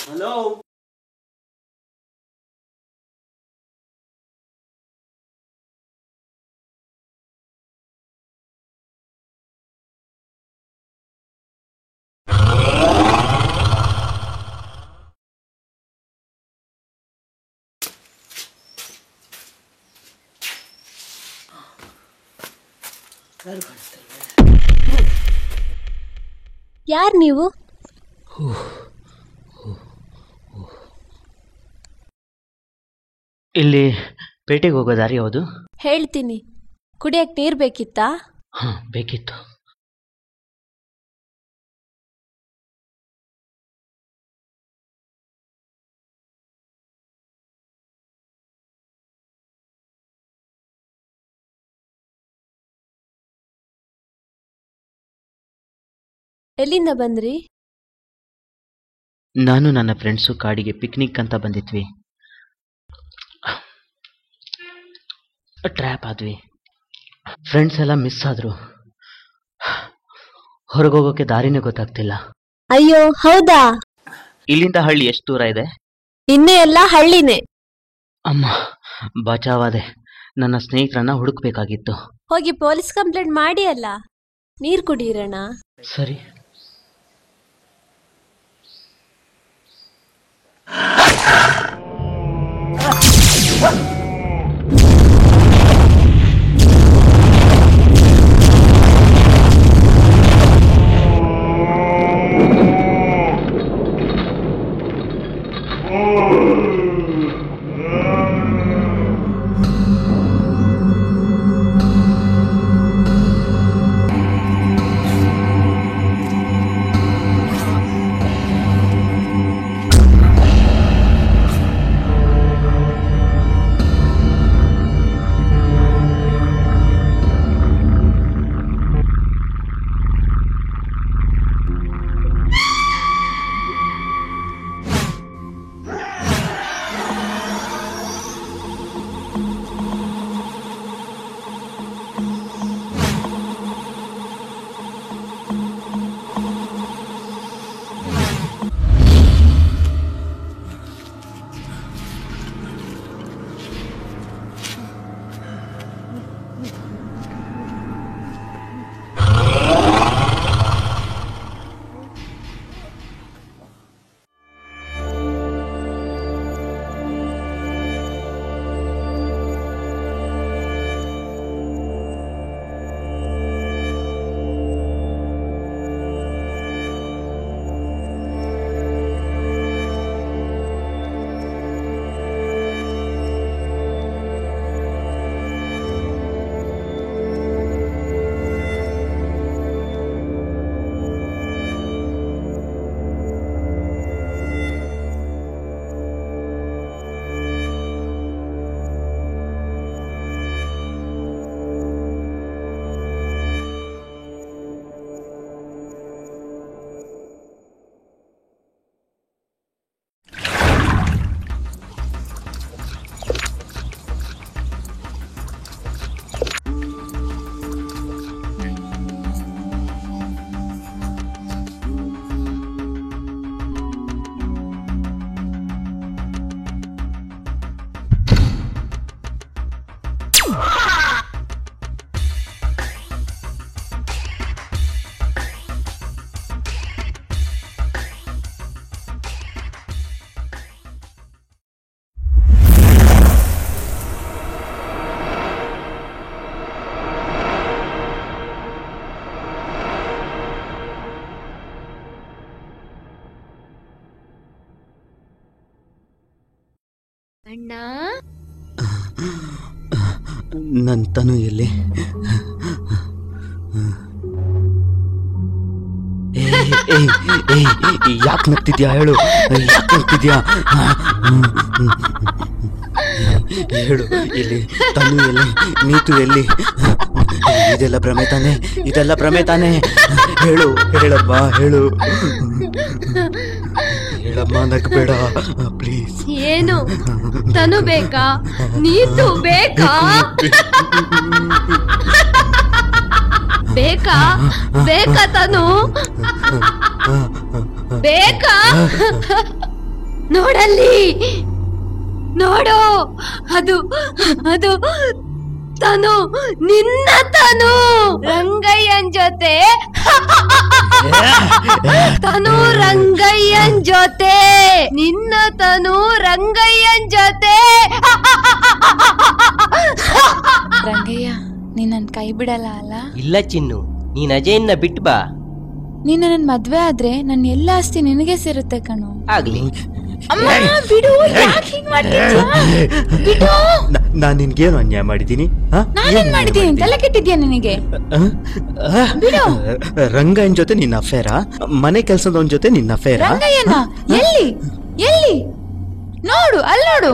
ಹಲೋ. ಯಾರ್ ನೀವು? ಇಲ್ಲಿ ಪೇಟೆಗೆ ಹೋಗೋ ದಾರಿ ಯಾವುದು? ಹೇಳ್ತೀನಿ. ಕುಡಿಯಕ್ ನೀರ್ ಬೇಕಿತ್ತಾ? ಹಾ, ಬೇಕಿತ್ತು. ಎಲ್ಲಿಂದ ಬಂದ್ರಿ? ನಾನು ನನ್ನ ಫ್ರೆಂಡ್ಸು ಕಾಡಿಗೆ ಪಿಕ್ನಿಕ್ ಅಂತ ಬಂದಿದ್ವಿ. ಟ್ರ್ಯಾಪ್ ಆದ್ವಿ. ಫ್ರೆಂಡ್ಸ್ ಎಲ್ಲ ಮಿಸ್ ಆದ್ರು. ಹೊರಗೋಗೋಕೆ ದಾರಿನೇ ಗೊತ್ತಾಗ್ತಿಲ್ಲ. ಅಯ್ಯೋ, ಹೌದಾ? ಇಲ್ಲಿಂದ ಹಳ್ಳಿ ಎಷ್ಟು ದೂರ ಇದೆ? ಇನ್ನೇ ಎಲ್ಲ ಹಳ್ಳಿನೇ. ಅಮ್ಮ, ಬಚಾವಾದೆ. ನನ್ನ ಸ್ನೇಹಿತರನ್ನ ಹುಡುಕ್ಬೇಕಾಗಿತ್ತು. ಹೋಗಿ ಪೊಲೀಸ್ ಕಂಪ್ಲೇಂಟ್ ಮಾಡಿ ಅಲ್ಲ. ನೀರ್ ಕುಡೀರಣ. ಸರಿ. ಅಣ್ಣ, ನನ್ನ ತನು ಎಲ್ಲಿ? ಯಾಕೆ ನಗ್ತಿದ್ಯಾ ಹೇಳು? ಯಾಕೆ ನಗ್ತಿದ್ಯಾ ಹೇಳು. ಎಲ್ಲಿ ತನು ಎಲ್ಲಿ? ನೀತು ಎಲ್ಲಿ? ಇದೆಲ್ಲ ಭ್ರಮೆ ತಾನೆ? ಇದೆಲ್ಲ ಭ್ರಮೆ ತಾನೆ? ಹೇಳು, ಹೇಳಬ್ಬಾ, ಹೇಳು. ಹೇಳಮ್ಮ. ನಗಬೇಡಮ್ಮ ನಗಬೇಡ ಪ್ಲೀಸ್. ಏನು ತನು ಬೇಕಾ? ನೀತು ಬೇಕಾ? ಬೇಕಾ ಬೇಕಾ ತನು? ಬೇಕಾ? ನೋಡಲ್ಲಿ, ನೋಡು, ಅದು ಅದು ತನು, ನಿನ್ನ ತನು ರಂಗಯ್ಯನ್ ಜೊತೆ. ತನು ರಂಗಯ್ಯನ್ ಜೊತೆ, ನಿನ್ನ ತನು ರಂಗಯ್ಯನ್ ಜೊತೆ. ರಂಗಯ್ಯ, ನೀನ್ ನನ್ ಕೈ ಬಿಡಲ್ಲ ಅಲ್ಲ? ಇಲ್ಲ ಚಿನ್ನು, ನೀನ್ ಅಜಯನ್ನ ಬಿಟ್ಟು ಬಾ. ನೀನ್ ನನ್ ಮದ್ವೆ ಆದ್ರೆ ನನ್ನ ಎಲ್ಲ ಆಸ್ತಿ ನಿನಗೆ ಸೇರುತ್ತೆ ಕಣು. ಆಗ್ಲಿ. ಅಮ್ಮ ಬಿಡು, ಯಾಕ್ ಹೀಗ್ ಮಾಡ್ತಿದ್ಯಾ? ಬಿಡು. ನಾನ್ ನಿನ್ಗೇನು ಅನ್ಯಾಯ ಮಾಡಿದ್ದೀನಿ? ನಾನೇನ್ ಮಾಡಿದ್ದೀನಿ? ತಲೆ ಕೆಟ್ಟಿದ್ಯಾ ನಿನಗೆ? ಬಿಡು. ರಂಗಯ್ಯನ್ ಜೊತೆ ನಿನ್ನ ಅಫೇರಾ? ಮನೆ ಕೆಲ್ಸದವನ್ ಜೊತೆ ನಿನ್ನ ಅಫೇರಾ? ರಂಗಯ್ಯನ ಎಲ್ಲಿ ಎಲ್ಲಿ? ನೋಡು, ಅಲ್ಲಿ ನೋಡು.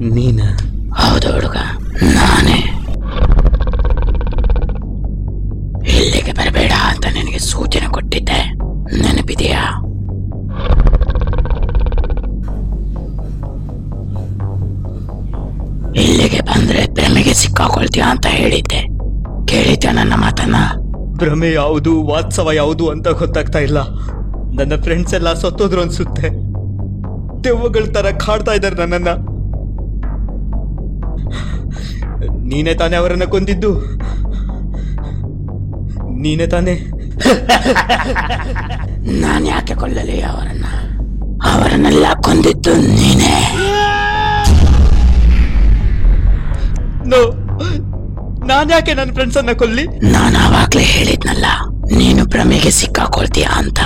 ನೀನ? ಹೌದು ಹುಡುಗ, ನಾನೇ. ಇಲ್ಲಿಗೆ ಬರಬೇಡ ಅಂತ ನಿನಗೆ ಸೂಚನೆ ಕೊಟ್ಟಿದ್ದೆ, ನೆನಪಿದೆಯಾ? ಇಲ್ಲಿಗೆ ಬಂದ್ರೆ ಭ್ರಮೆಗೆ ಸಿಕ್ಕಾಕೊಳ್ತೀಯ ಅಂತ ಹೇಳಿದ್ದೆ. ಕೇಳಿದ್ಯಾ ನನ್ನ ಮಾತನ್ನ? ಭ್ರಮೆ ಯಾವುದು ವಾತ್ಸವ ಯಾವುದು ಅಂತ ಗೊತ್ತಾಗ್ತಾ ಇಲ್ಲ. ನನ್ನ ಫ್ರೆಂಡ್ಸ್ ಎಲ್ಲ ಸತ್ತೋದ್ರು ಅನ್ಸುತ್ತೆ. ದೆವ್ವಗಳ ತರ ಕಾಡ್ತಾ ಇದ್ದಾರೆ ನನ್ನನ್ನ. ನೀನೇ ತಾನೇ ಅವರನ್ನ ಕೊಂದಿದ್ದು? ನೀನೇ ತಾನೇ? ನಾನು ಯಾಕೆ ಕೊಲ್ಲಲಿ ಅವರನ್ನೆಲ್ಲ ಕೊಂದಿದ್ದು ನೀನೇ. ನಾನ್ ಯಾಕೆ ನನ್ನ ಫ್ರೆಂಡ್ಸ್ ಅನ್ನ ಕೊಲ್ಲಿ? ನಾನು ಆವಾಗ್ಲೇ ಹೇಳಿದ್ನಲ್ಲ, ನೀನು ಭ್ರಮೆಗೆ ಸಿಕ್ಕಾಕೊಳ್ತೀಯ ಅಂತ.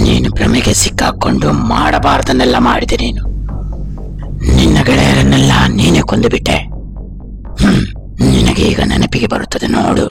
ನೀನು ಭ್ರಮೆಗೆ ಸಿಕ್ಕಾಕೊಂಡು ಮಾಡಬಾರ್ದನ್ನೆಲ್ಲ ಮಾಡಿದೆ. ನಿನ್ನ ಗೆಳೆಯರನ್ನೆಲ್ಲ ನೀನೇ ಕೊಂದು ಬಿಟ್ಟೆ. ನಿನಗೆ ಈಗ ನೆನಪಿಗೆ ಬರುತ್ತದೆ ನೋಡು.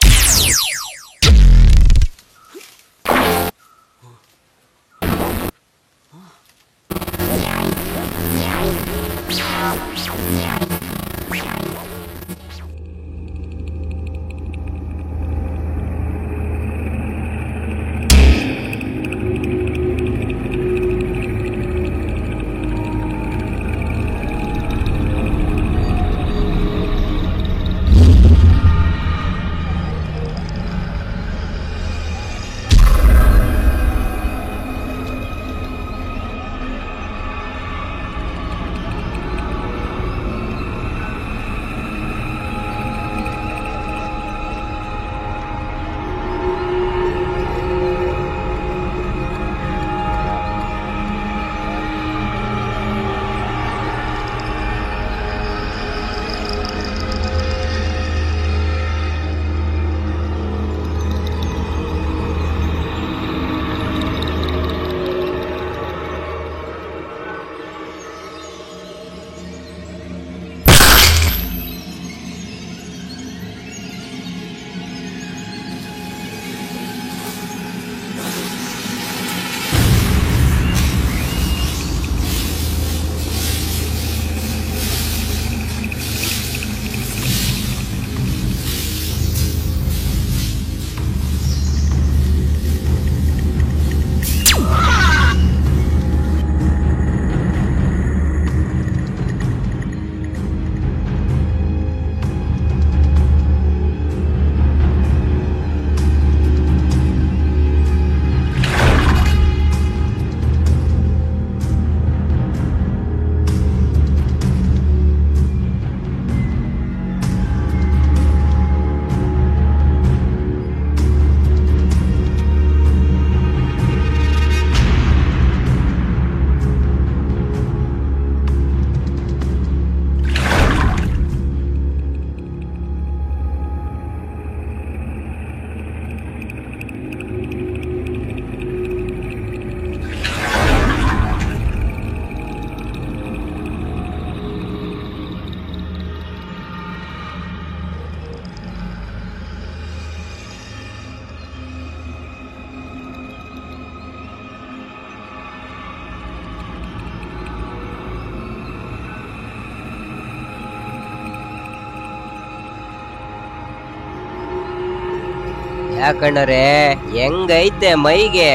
ಯಾಕಂಡ್ರೆ ಹೆಂಗೈತೆ ಮೈಗೆ?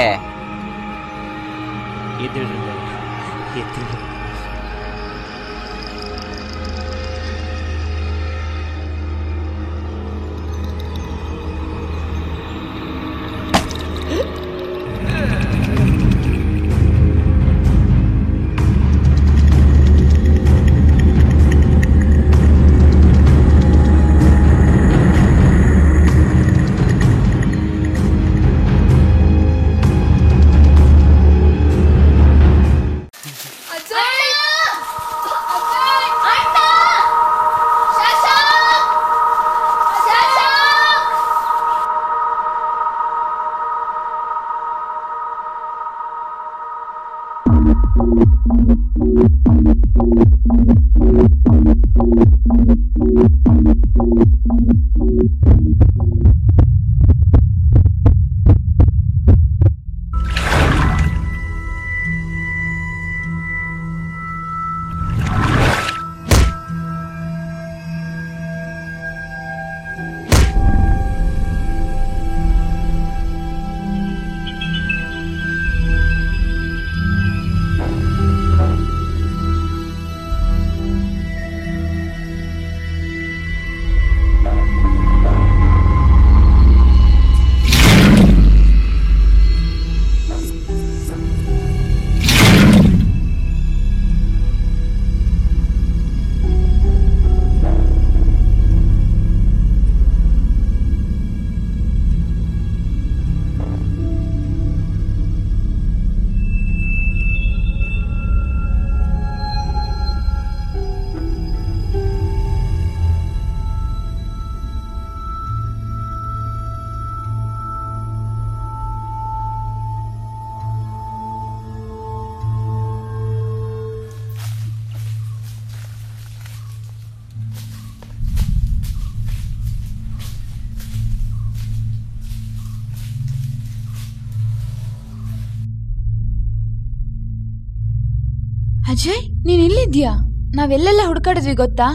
ಅಜಯ್ ನೀನ್ ಇಲ್ಲಿದ್ಯಾ? ನಾವೆಲ್ಲೆಲ್ಲ ಹುಡ್ಕಾಡಿದ್ವಿ ಗೊತ್ತಾ?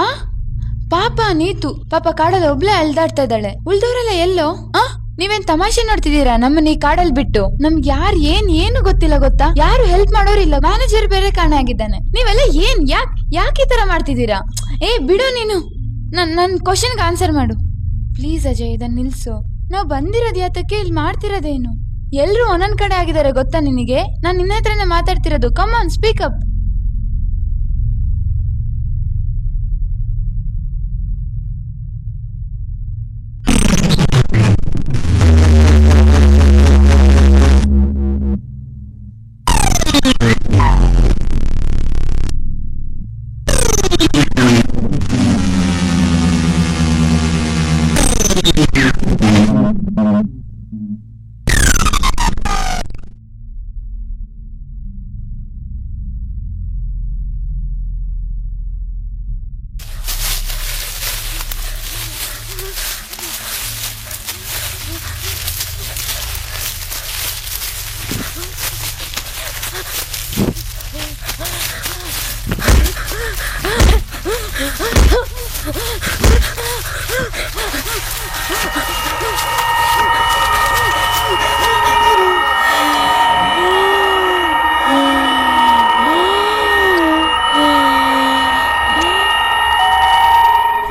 ಆ ಪಾಪ ನೀತು ಪಾಪ ಕಾಡಲ್ಲಿ ಒಬ್ಳೆ ಅಲ್ದಾಡ್ತಾ ಇದ್ದಾಳೆ. ಉಳ್ದವ್ರೆಲ್ಲ ಎಲ್ಲೋ? ನೀವೇನ್ ತಮಾಷೆ ನೋಡ್ತಿದ್ದೀರಾ? ನಮ್ಮನ್ನ ಈ ಕಾಡಲ್ಲಿ ಬಿಟ್ಟು ನಮ್ಗೆ ಏನು ಗೊತ್ತಿಲ್ಲ ಗೊತ್ತಾ? ಯಾರು ಹೆಲ್ಪ್ ಮಾಡೋರಿಲ್ಲ. ಮ್ಯಾನೇಜರ್ ಬೇರೆ ಕಾಣೆ ಆಗಿದ್ದಾನೆ. ನೀವೆಲ್ಲ ಯಾಕೆ ಈ ತರ ಮಾಡ್ತಿದ್ದೀರಾ? ಬಿಡು ನೀನು. ನನ್ ಕ್ವಶನ್ಗೆ ಆನ್ಸರ್ ಮಾಡು ಪ್ಲೀಸ್. ಅಜಯ್ ಇದನ್ನ ನಿಲ್ಸು. ನಾವ್ ಬಂದಿರೋದ್ ಯಾತಕ್ಕೆ? ಇಲ್ಲಿ ಮಾಡ್ತಿರೋದೇನು? ಎಲ್ರು ಒಂದೊಂದ್ ಕಡೆ ಆಗಿದ್ದಾರೆ ಗೊತ್ತಾ ನಿನಗೆ? ನಾನ್ ನಿನ್ನ ಹತ್ರನೇ ಮಾತಾಡ್ತಿರೋದು. Come on speak up.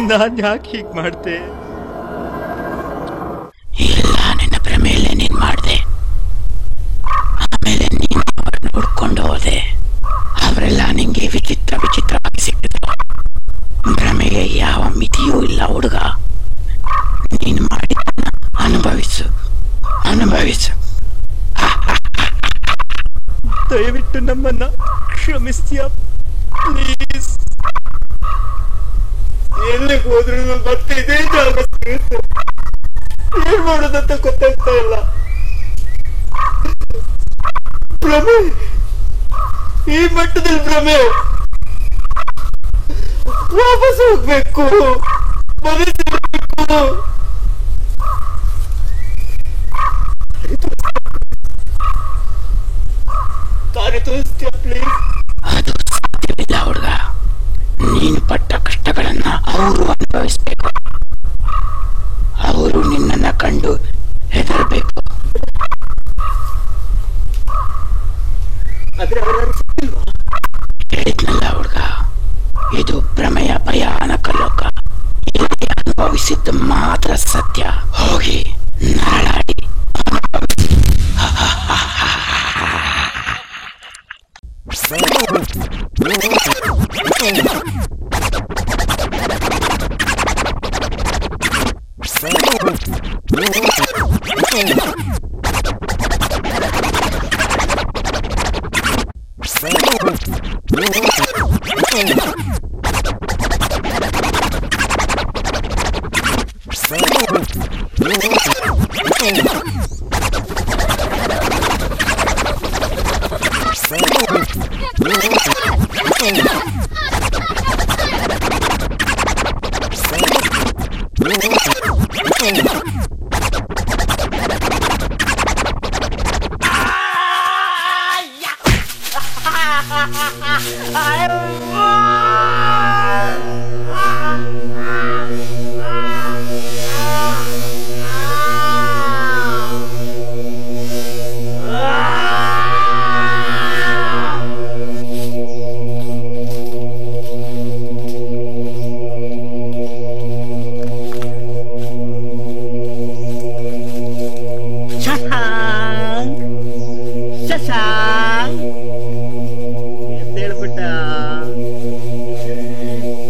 ನಾನ್ ಯಾಕೆ ಹೀಗ್ ಮಾಡ್ದೆ? ಎಲ್ಲ ನಿನ್ನ ಭ್ರಮೆಯಲ್ಲೇ ನೀನ್ ಮಾಡ್ದೆ. ಆಮೇಲೆ ನೀನು ಅವ್ರನ್ನ ಹುಡ್ಕೊಂಡು ಹೋದೆ. ಅವರೆಲ್ಲ ನಿಂಗೆ ವಿಚಿತ್ರವಾಗಿ ಸಿಕ್ಕಿದ್ರು. ಭ್ರಮೆಗೆ ಯಾವ ಮಿತಿಯೂ ಇಲ್ಲ ಹುಡುಗ. ನೀನು ಮಾಡಿದ್ದನ್ನ ಅನುಭವಿಸು. ದಯವಿಟ್ಟು ನಮ್ಮನ್ನ ಕ್ಷಮಿಸ್ತೀಯಾ ಪ್ಲೀಸ್? ಎಲ್ಲಿಗೆ ಹೋದ್ರು ಮತ್ತೆ ಇದೇ ಜಾಗ ಸಿಗುತ್ತೆ. ಏನ್ ಮಾಡೋದಂತ ಗೊತ್ತಾಗ್ತಾ ಇಲ್ಲ. ಭ್ರಮೆ, ಈ ಮಟ್ಟದಲ್ಲಿ ಭ್ರಮೆ. ವಾಪಸ್ ಹೋಗ್ಬೇಕು, ಮನೆ ಸೇರ್ಬೇಕು. ದಾರಿ ತೋರಿಸ್ತೀಯ ಪ್ಲೀಸ್? ಅದು ಸಾಧ್ಯವಿಲ್ಲ ಹುಡುಗ. ನೀನು ಪಟ್ಟ ಕಷ್ಟಗಳನ್ನ ಅವರು ಅನುಭವಿಸ್ಬೇಕು. ಅವರು ನಿನ್ನನ್ನ ಕಂಡು ಹೆದರಬೇಕು. ಹೇಳಿದ್ನಲ್ಲ ಹುಡುಗ, ಇದು ಭ್ರಮೆಯ ಭಯಾನಕ ಲೋಕ. ಇಲ್ಲಿ ಅನುಭವಿಸಿದ್ದು ಮಾತ್ರ ಸತ್ಯ. ಹೋಗಿ ನರಳಾಡಿ ಅನುಭವಿಸಿ.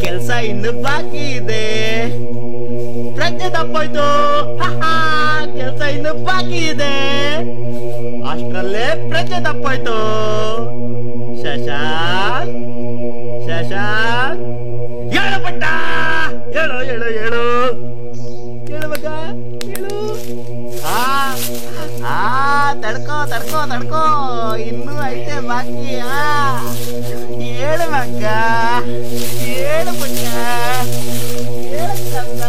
ಕೆಲಸ ಇನ್ನು ಬಾಕಿ ಇದೆ. ಪ್ರಜ್ಞೆ ತಪ್ಪೋಯ್ತು. ಕೆಲಸ ಇನ್ನು ಬಾಕಿ ಇದೆ. ಅಷ್ಟರಲ್ಲೇ ಪ್ರಜ್ಞೆ ತಪ್ಪೋಯ್ತು. ಶಶಾಂಕ್, ಹೇಳು ಪಟ್ಟ, ಹೇಳು ಹೇಳು ಹೇಳು ಹೇಳು ಮಗ ಹೇಳು. ತಡ್ಕೋ ಇನ್ನೂ ಐತೆ ಬಾಕಿ. ಹೇಳು ಮಗ, ಹೇಳು ಪಟ್ಟ, ಹೇಳು ಕಂದ.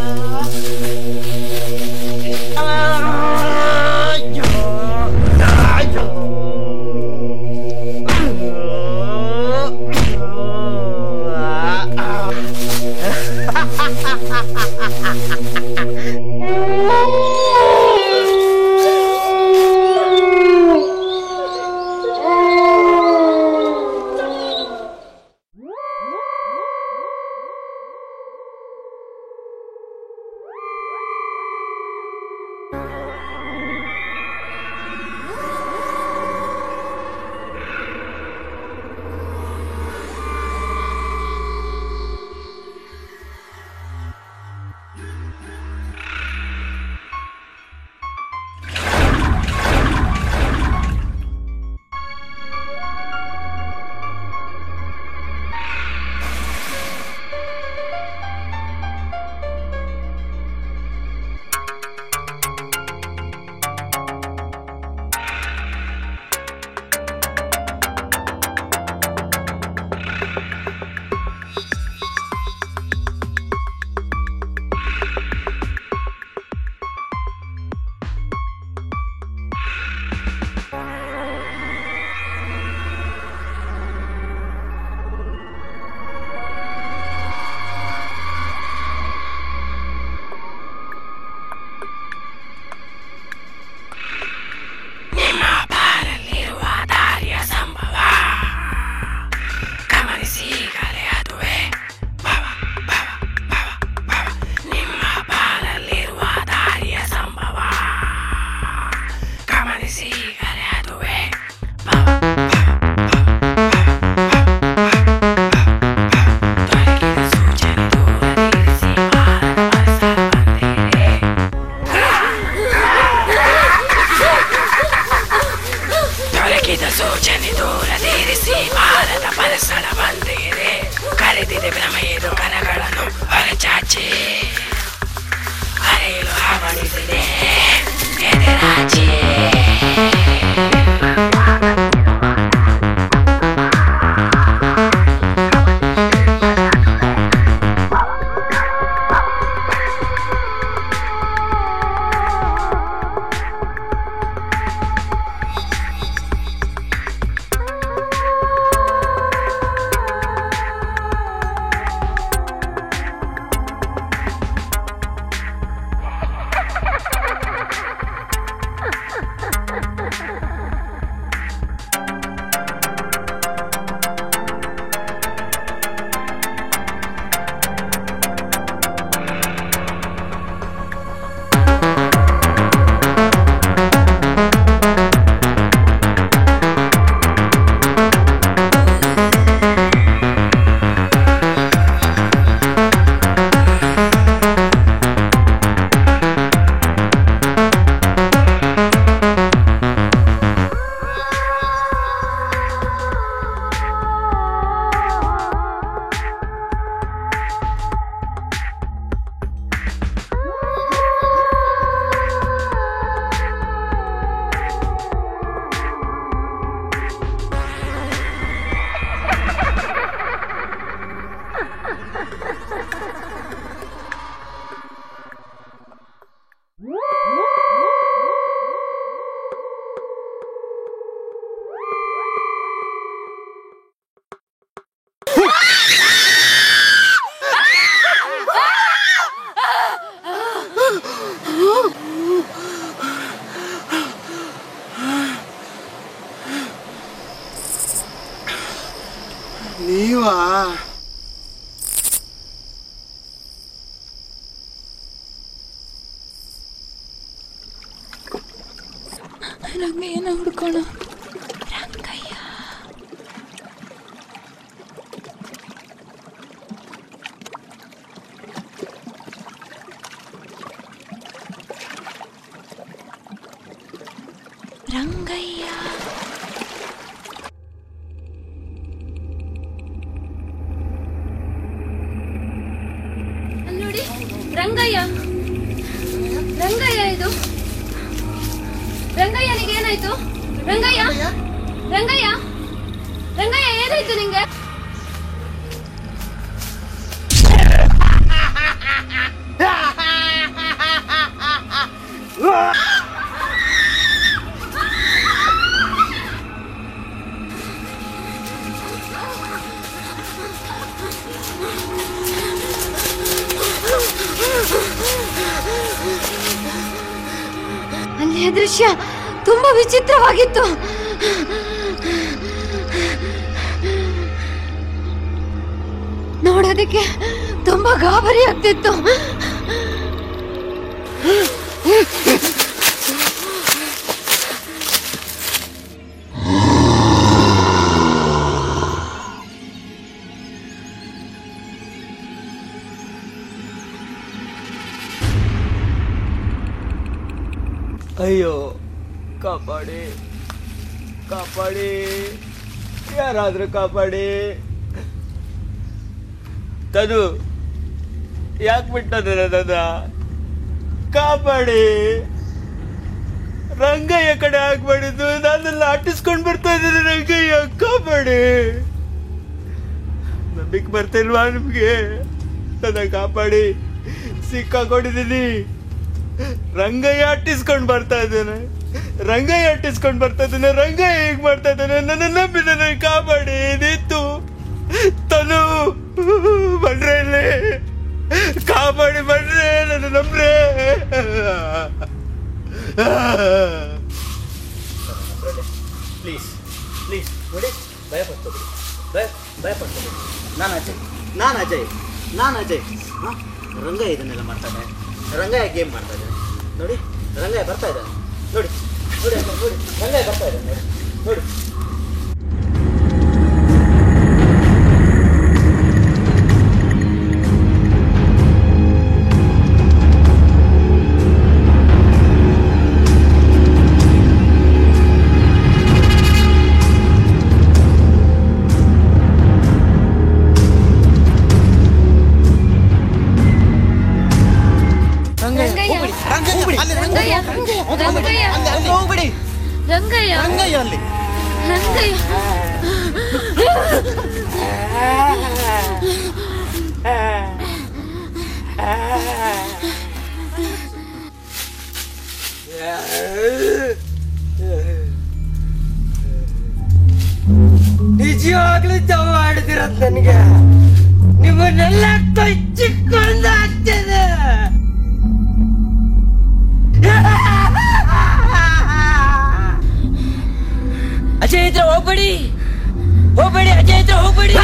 ನೀವಾ? ರಂಗಯ್ಯನ ಹುಡ್ಕೋಣ. ರಂಗಯ್ಯ ನೋಡಿ, ರಂಗಯ್ಯ ರಂಗಯ್ಯ ಇದು ರಂಗಯ್ಯನಿಗೆ ಏನಾಯ್ತು? ರಂಗಯ್ಯ ರಂಗಯ್ಯ ರಂಗಯ್ಯ ಏನಾಯ್ತು ನಿಂಗೆ? ಈ ದೃಶ್ಯ ತುಂಬಾ ವಿಚಿತ್ರವಾಗಿತ್ತು. ನೋಡೋದಕ್ಕೆ ತುಂಬಾ ಗಾಬರಿ ಆಗ್ತಿತ್ತು. ಅಯ್ಯೋ, ಕಾಪಾಡಿ ಕಾಪಾಡಿ, ಯಾರಾದ್ರೂ ಕಾಪಾಡಿ. ತದು ಯಾಕೆ ಬಿಟ್ಟದ ನನ್ನ? ಕಾಪಾಡಿ. ರಂಗಯ್ಯ ಕಡೆ ಆಗ್ಬಾಡಿದ್ದು, ನಾನೆಲ್ಲ ಆಟಿಸ್ಕೊಂಡು ಬರ್ತಾ ಇದ್ದೀನಿ. ರಂಗಯ್ಯ ಕಾಪಾಡಿ. ನಂಬಿಕೆ ಬರ್ತಾ ಇಲ್ವಾ ನಿಮ್ಗೆ? ನನ್ನ ಕಾಪಾಡಿ, ಸಿಕ್ಕಾಕೊಂಡಿದ್ದೀನಿ. ರಂಗಯ್ಯ ಅಟ್ಟಿಸ್ಕೊಂಡು ಬರ್ತಾ ಇದ್ದಾನೆ. ರಂಗಯ್ಯ ಹೇಗ್ ಮಾಡ್ತಾ ಇದ್ದಾನೆ? ನನ್ನ ನಂಬಿದ್ದಾನೆ. ಕಾಪಾಡಿ. ನಿಂತು ತನು ಬನ್ರೆ ಇಲ್ಲಿ, ಕಾಪಾಡಿ ಬನ್ರೆ, ನನ್ನ ನಂಬ್ರೆ. ಪ್ಲೀಸ್ ಪ್ಲೀಸ್ ನೋಡಿ, ಭಯ ಪಡ್ಕೋಬೇಡಿ, ಭಯ ಪಡ್ಕೋಬೇಡಿ. ನಾನು ಅಜಯ್. ಹಾಂ, ರಂಗಯ್ಯ ಇದನ್ನೆಲ್ಲ ಮಾಡ್ತಾನೆ. ರಂಗಯ್ಯ ಗೇಮ್ ಮಾಡ್ತಾ ಇದ್ದಾನೆ ನೋಡಿ. ರಂಗಯ್ಯ ಬರ್ತಾ ಇದ್ದಾನೆ ನೋಡಿ. ರಂಗಯ್ಯ ಬರ್ತಾ ಇದ್ದಾನೆ ನೋಡಿ. ನಿಜವಾಗ್ಲೂ ಜವ ಆಡ್ತಿರತ್ ನನಗೆ. ನಿಮ್ಮನ್ನೆಲ್ಲ ಚಿಕ್ಕೊಂಡ ಆಗ್ತದೆ. ಅಜಯ್ ಹತ್ರ ಹೋಗ್ಬೇಡಿ, ಅಜಯ್ ಹತ್ರ ಹೋಗ್ಬೇಡಿ.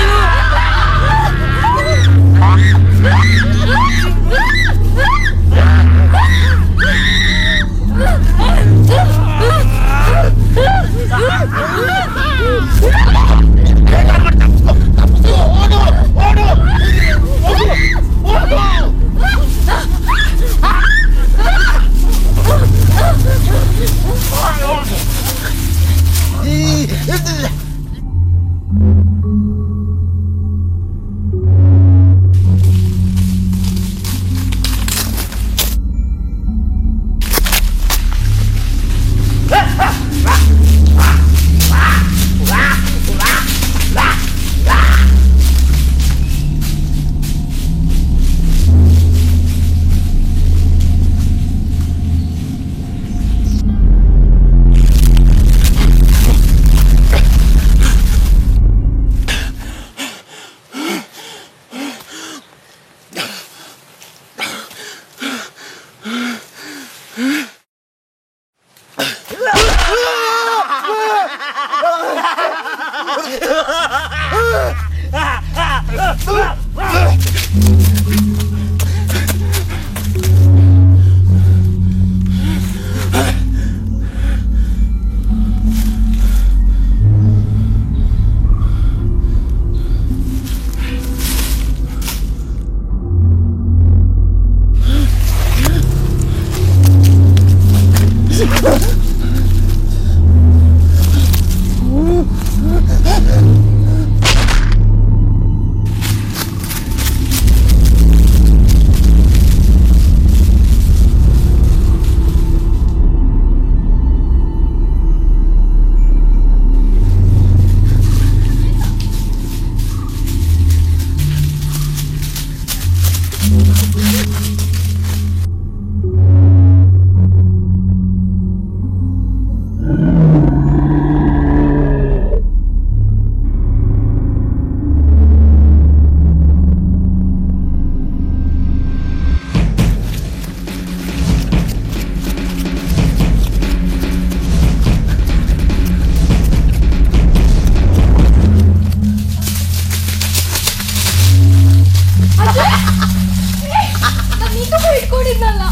ಇಟ್ಕೊಂಡಿದ್ನಲ್ಲ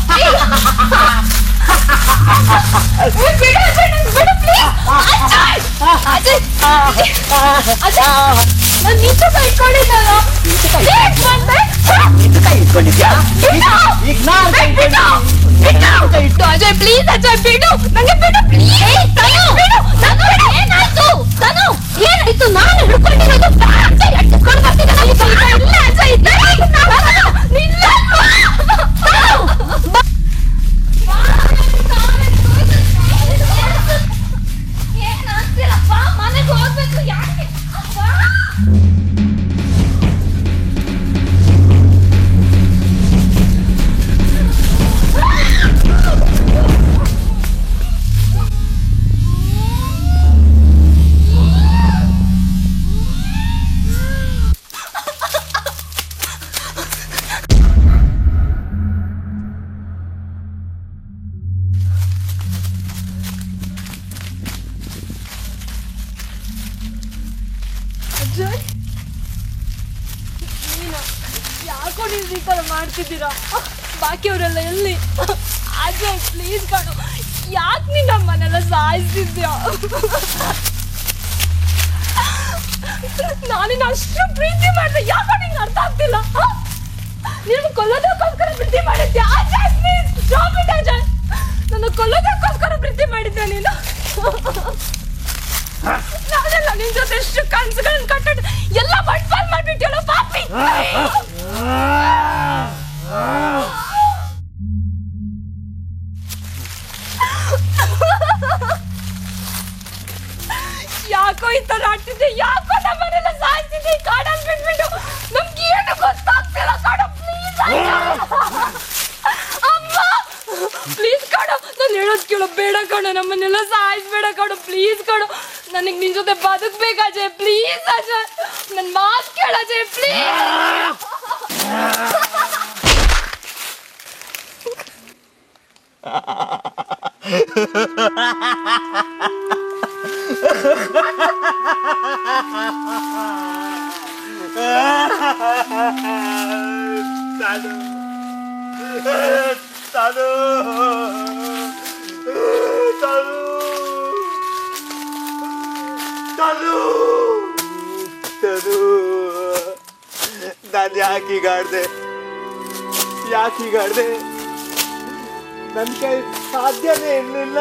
ನಾನು ನಿಂತು ಕೈ ಇಟ್ಕೊಂಡಿದ್ನಲ್ಲ ಅಜಯ್ ಪ್ಲೀಸ್ ಅಜಯ್ ಬಿಡು ನಂಗೆ ಬಿಡು ಪ್ಲೀಸ್ ಏನಾಯ್ತು ತನು ಏನಾಯ್ತು ನಾನು ಹಿಡ್ಕೊಂಡಿರೋದು ಎಟ್ಟಿಸ್ಕೊಂಡು ಬರ್ತಿದ್ದೆ ಇಲ್ಲ ಅಜಯ್ ನಿಲ್ಲ ಏನಾಗ್ತಿಲ್ಲಪ್ಪ ಮನೆಗೆ ಹೋಗ್ಬೇಕು ಯಾಕೆ ಯಾಕೋ ನೀವು ಈ ತರ ಮಾಡ್ತಿದ್ದೀರಾ ಬಾಕಿಯವರೆಲ್ಲ ಎಲ್ಲಿ ಅಜಯ್ ಪ್ಲೀಸ್ ಕಣು ಯಾಕೆ ನೀನ್ ನಮ್ಮನ್ನೆಲ್ಲ ಸಾಯಿಸ್ತಿದ್ಯಾ ನಾನಿನ್ನ ಅಷ್ಟು ಪ್ರೀತಿ ಮಾಡಿದೆ ಯಾಕೋ ನಿಂಗೆ ಅರ್ಥ ಆಗ್ತಿಲ್ಲ ನೀನು ಕೊಲ್ಲೋದಕ್ಕೋಸ್ಕರ ಪ್ರೀತಿ ಮಾಡಿದ್ಯಾ Ajay please stop it Ajay ನನ್ನ ಕೊಲ್ಲೋದಕ್ಕೋಸ್ಕರ ಪ್ರೀತಿ ಮಾಡಿದ್ಯಾ ನೀನು ನಾನೆಲ್ಲ ನಿನ್ ಜೊತೆ ಎಷ್ಟು ಕನ್ಸುಗಳನ್ನ ಕಟ್ಟಿಟ್ಟು ಎಲ್ಲ ಬಟ್ಪಾಲ್ ಮಾಡ್ಬಿಟ್ಟಿಯಲ್ಲ ಪಾಪಿ ಯಾಕೋ ಈ ತರ ಆಡ್ತಿದ್ದೆ ಯಾಕೋ ನಮ್ಮನೆಲ್ಲ ಸಾಯಿಸ್ತಿದ್ದೆ ಈ ಕಾಡಲ್ಲಿ ಬಿಟ್ಬಿಟ್ಟು ನಮ್ಗೆ ಏನು ಗೊತ್ತಾಗ್ತಿಲ್ಲ ಕಾಡ ಪ್ಲೀಸ್ ಅಮ್ಮ ಪ್ಲೀಸ್ ಕಾಡ ನಾನು ಹೇಳೋದ್ ಕೇಳೋ ಬೇಡ ಕಣ ನಮ್ಮನ್ನೆಲ್ಲ ಸಾಯಿಸ್ಬೇಡ ಕಣ ಪ್ಲೀಸ್ ಕಣ ನನಗೆ ನಿನ್ ಜೊತೆ ಬದುಕ್ಬೇಕು ಅಜಯ್ ಪ್ಲೀಸ್ ಅಜಯ್ ನನ್ ಮಾತು ಕೇಳ ಅಜಯ್ ಪ್ಲೀಸ್ ನಾನು ಯಾಕೆ ಹೀಗಾಡ್ದೆ ನನ್ನ ಕೈ ಸಾಧ್ಯನೇ ಇರಲಿಲ್ಲ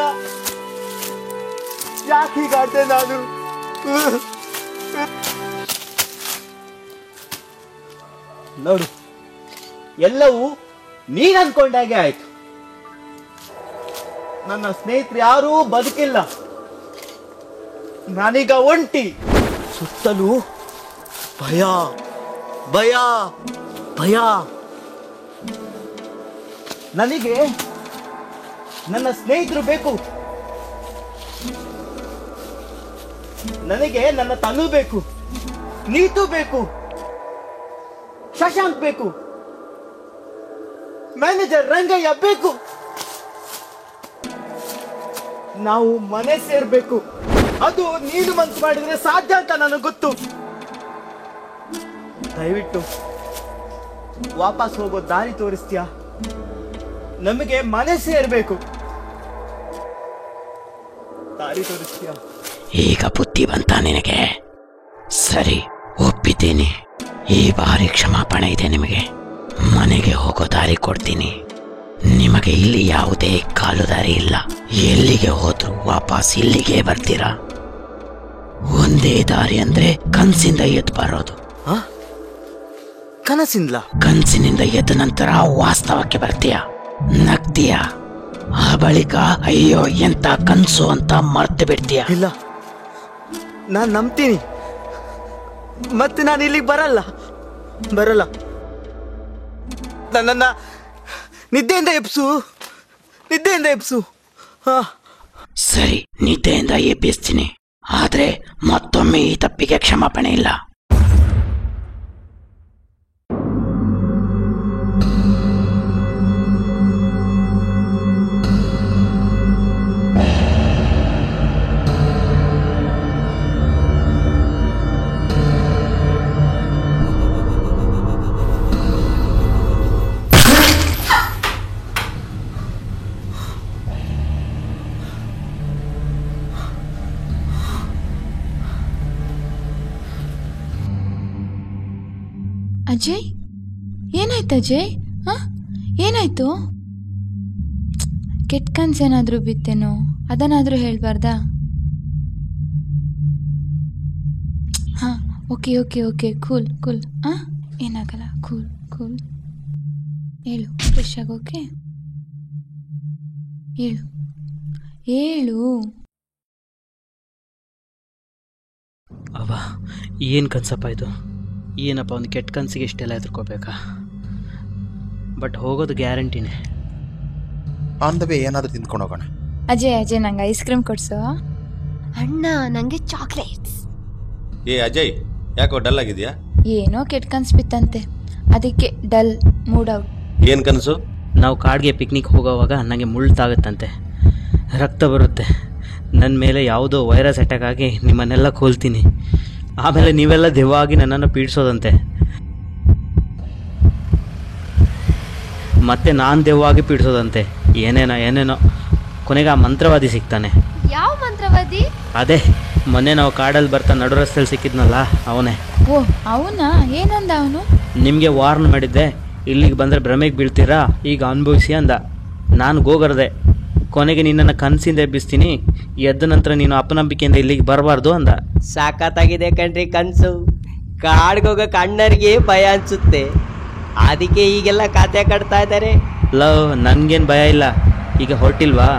ಯಾಕೆ ಹೀಗಾಡ್ದೆ ನಾನು ನೋಡು ಎಲ್ಲವೂ ನೀನ್ ಅನ್ಕೊಂಡಾಗೆ ಆಯ್ತು ನನ್ನ ಸ್ನೇಹಿತರು ಯಾರೂ ಬದುಕಿಲ್ಲ ನಾನೀಗ ಒಂಟಿ ಸುತ್ತಲೂ ಭಯ ಭಯ ಭಯ ನನಗೆ ನನ್ನ ಸ್ನೇಹಿತರು ಬೇಕು ನನಗೆ ನನ್ನ ತನು ಬೇಕು ನೀತು ಬೇಕು ಶಶಾಂಕ್ ಬೇಕು ಮ್ಯಾನೇಜರ್ ರಂಗಯ್ಯ ಬೇಕು ನಾವು ಮನೆ ಸೇರ್ಬೇಕು ಅದು ನೀನು ಮನ್ಸು ಮಾಡಿದ್ರೆ ಸಾಧ್ಯ ಅಂತ ನನಗೆ ಗೊತ್ತು ದಯವಿಟ್ಟು ವಾಪಸ್ ಹೋಗೋ ದಾರಿ ತೋರಿಸ್ತೀಯಾ ನಮಗೆ ಮನೆ ಸೇರ್ಬೇಕು ದಾರಿ ತೋರಿಸ್ತೀಯಾ ಈಗ ಬುದ್ಧಿ ಬಂತ ನಿನಗೆ ಸರಿ ಒಪ್ಪಿದ್ದೀನಿ ಈ ಬಾರಿ ಕ್ಷಮಾಪಣೆ ಇದೆ ನಿಮಗೆ ಮನೆಗೆ ಹೋಗೋ ದಾರಿ ಕೊಡ್ತೀನಿ ನಿಮಗೆ ಇಲ್ಲಿ ಯಾವುದೇ ಕಾಲು ದಾರಿ ಇಲ್ಲ ಎಲ್ಲಿಗೆ ಹೋದ್ರು ವಾಪಸ್ ಇಲ್ಲಿಗೆ ಬರ್ತೀರಾ ಒಂದೇ ದಾರಿ ಅಂದ್ರೆ ಕನ್ಸಿಂದ ಎದ್ದು ಬರೋದು ಕನಸಿನಿಂದ ಎದ್ದ ನಂತರ ವಾಸ್ತವಕ್ಕೆ ಬರ್ತೀಯ ನಗ್ತೀಯ ಆ ಬಳಿಕ ಅಯ್ಯೋ ಎಂತ ಕನ್ಸು ಅಂತ ಮರ್ತು ಬಿಡ್ತೀಯ ಇಲ್ಲ ನಾನ್ ನಂಬ್ತೀನಿ ಮತ್ತೆ ನಾನು ಇಲ್ಲಿಗೆ ಬರಲ್ಲ ನನ್ನನ್ನ ನಿದ್ದೆಯಿಂದ ಎಬ್ಸು ಸರಿ ನಿದ್ದೆಯಿಂದ ಎಬ್ಬಿಸ್ತೀನಿ ಆದ್ರೆ ಮತ್ತೊಮ್ಮೆ ಈ ತಪ್ಪಿಗೆ ಕ್ಷಮಾಪಣೆ ಇಲ್ಲ ಅಜಯ್, ಏನಾಯ್ತು ಅಜಯ್? ಏನಾಯ್ತು? ಕೆಟ್ಟ ಕನ್ಸೇನಾದ್ರೂ ಬಿತ್ತೇನೋ, ಅದನ್ನಾದ್ರೂ ಹೇಳ್ಬಾರ್ದಾ? ಹಾ, okay okay okay, cool cool. ಏನಾಗಲ್ಲ, ಕೂಲ್ ಕೂಲ್. ಹೇಳು, ಫ್ರೆಶ್ ಆಗೋಕೆ ಹೇಳು ಹೇಳು. ಅವ ಏನು ಕನ್ಸಪ್ಪ ಇದು? ಏನಪ್ಪ ಒಂದು ಕೆಟ್ಟ ಕನಸಿಗೆ ಇಷ್ಟೆಲ್ಲ ಹೆದರ್ಕೋಬೇಕಾ? ಬಟ್ ಹೋಗೋದು ಗ್ಯಾರಂಟಿನೇ. ಆನ್ ದ ವೇ ಏನಾದರೂ ತಿಂದ್ಕೊಂಡು ಹೋಗೋಣ. ಅಜಯ್ ನಂಗೆ ಐಸ್ ಕ್ರೀಮ್ ಕೊಡ್ಸೋ. ಅಣ್ಣ ನಂಗೆ ಚಾಕ್ಲೇಟ್ಸ್. ಏ ಅಜಯ್, ಯಾಕೋ ಡಲ್ ಆಗಿದ್ಯಾ? ಏನೋ ಕೆಟ್ಟ ಕನ್ಸು ಬಿತ್ತಂತೆ, ಅದಕ್ಕೆ ಡಲ್, ಮೂಡ್ ಔಟ್. ಏನು ಕನಸು? ನಾವು ಕಾಡಿಗೆ ಪಿಕ್ನಿಕ್ ಹೋಗೋವಾಗ ನನಗೆ ಮುಳ್ಳು ತಾಗುತ್ತಂತೆ, ರಕ್ತ ಬರುತ್ತೆ, ನನ್ನ ಮೇಲೆ ಯಾವುದೋ ವೈರಸ್ ಅಟ್ಯಾಕ್ ಆಗಿ ನಿಮ್ಮನ್ನೆಲ್ಲ ಕೊಲ್ತೀನಿ, ಆಮೇಲೆ ನೀವೆಲ್ಲ ದೆವ್ವಾಗಿ ನನ್ನನ್ನು ಪೀಡಿಸೋದಂತೆ, ಮತ್ತೆ ನಾನು ದೆವ್ವಾಗಿ ಪೀಡಿಸೋದಂತೆ, ಏನೇನೋ. ಕೊನೆಗೆ ಆ ಮಂತ್ರವಾದಿ ಸಿಗ್ತಾನೆ. ಯಾವ ಮಂತ್ರವಾದಿ? ಅದೇ ಮೊನ್ನೆ ನಾವು ಕಾಡಲ್ಲಿ ಬರ್ತಾ ನಡು ರಸ್ತೆಯಲ್ಲಿ ಸಿಕ್ಕಿದ್ನಲ್ಲ, ಅವನೇ. ಓ ಅವನಾ? ಏನಂದ ಅವನು? ನಿಮಗೆ ವಾರ್ನ್ ಮಾಡಿದ್ದೆ, ಇಲ್ಲಿಗೆ ಬಂದರೆ ಭ್ರಮೆಗೆ ಬೀಳ್ತೀರಾ, ಈಗ ಅನುಭವಿಸಿ ಅಂದ. ನಾನು ಗೋಗರ್ದೆ. ಕೊನೆಗೆ ನಿನ್ನನ್ನು ಕನಸಿಂದ ಎಬ್ಬಿಸ್ತೀನಿ, ಎದ್ದ ನಂತರ ನೀನು ಅಪನಂಬಿಕೆಯಿಂದ ಇಲ್ಲಿಗೆ ಬರಬಾರ್ದು ಅಂದ. ಸಾಕತ್ತಾಗಿದೆ ಕಣ್ರಿ ಕನಸು. ಕಾಡ್ಗೋಗಕ್ಕೆ ಅಣ್ಣರಿಗೆ ಭಯ ಅನ್ಸುತ್ತೆ, ಅದಕ್ಕೆ ಈಗೆಲ್ಲ ಖಾತೆ ಕಟ್ತಾ ಇದ್ದಾರೆ. ಲವ್, ನನಗೇನು ಭಯ ಇಲ್ಲ. ಈಗ ಹೊರಟಿಲ್ವಾ?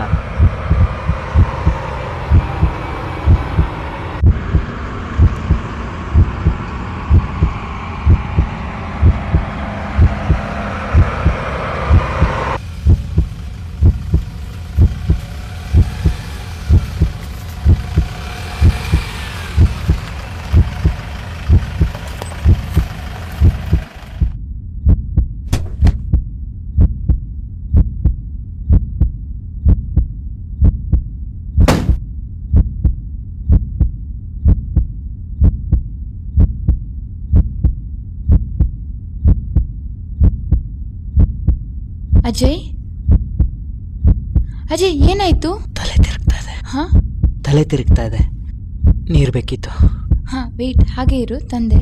ಅಜಯ್ ಏನಾಯ್ತು? ತಲೆ ತಿರುಗ್ತಾ ಇದೆ. ನೀರು ಬೇಕಿತ್ತು. ಹಾ ವೇಟ್, ಹಾಗೆ ಇರು, ತಂದೆ.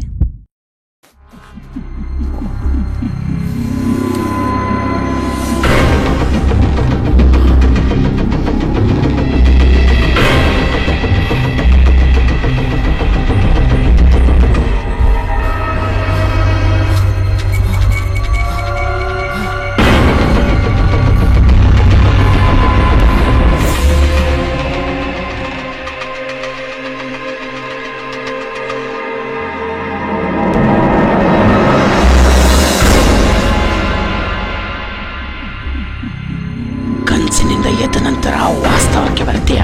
ಕನಸಿನಿಂದ ಎದ್ದ ನಂತರ ವಾಸ್ತವಕ್ಕೆ ಬರ್ತೀಯ,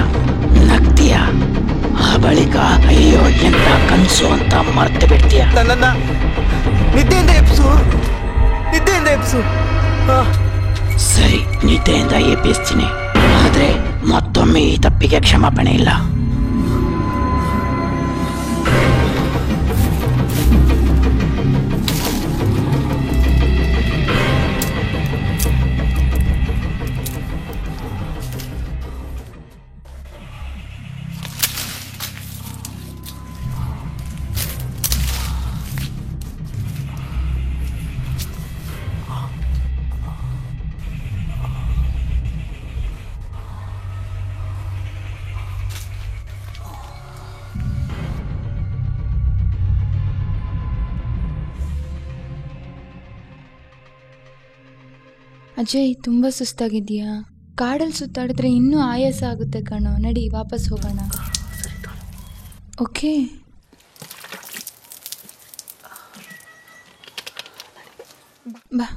ನಗ್ತೀಯ, ಆ ಬಳಿಕ ಅಯ್ಯೋ ಎಂತ ಕನಸು ಅಂತ ಮರ್ತು ಬಿಡ್ತೀಯ. ನನ್ನನ್ನ ನಿದ್ದೆಯಿಂದ ಎಬ್ಸು. ಸರಿ, ನಿದ್ದೆಯಿಂದ ಎಬ್ಬಿಸ್ತೀನಿ, ಆದ್ರೆ ಮತ್ತೊಮ್ಮೆ ಈ ತಪ್ಪಿಗೆ ಕ್ಷಮಾಪಣೆ ಇಲ್ಲ. ಅಜಯ್ ತುಂಬಾ ಸುಸ್ತಾಗಿದ್ಯಾ? ಕಾಡಲ್ಲಿ ಸುತ್ತಾಡಿದ್ರೆ ಇನ್ನೂ ಆಯಾಸ ಆಗುತ್ತೆ ಕಣೋ. ನಡಿ ವಾಪಸ್ ಹೋಗೋಣ. ಓಕೆ. ಬಾ.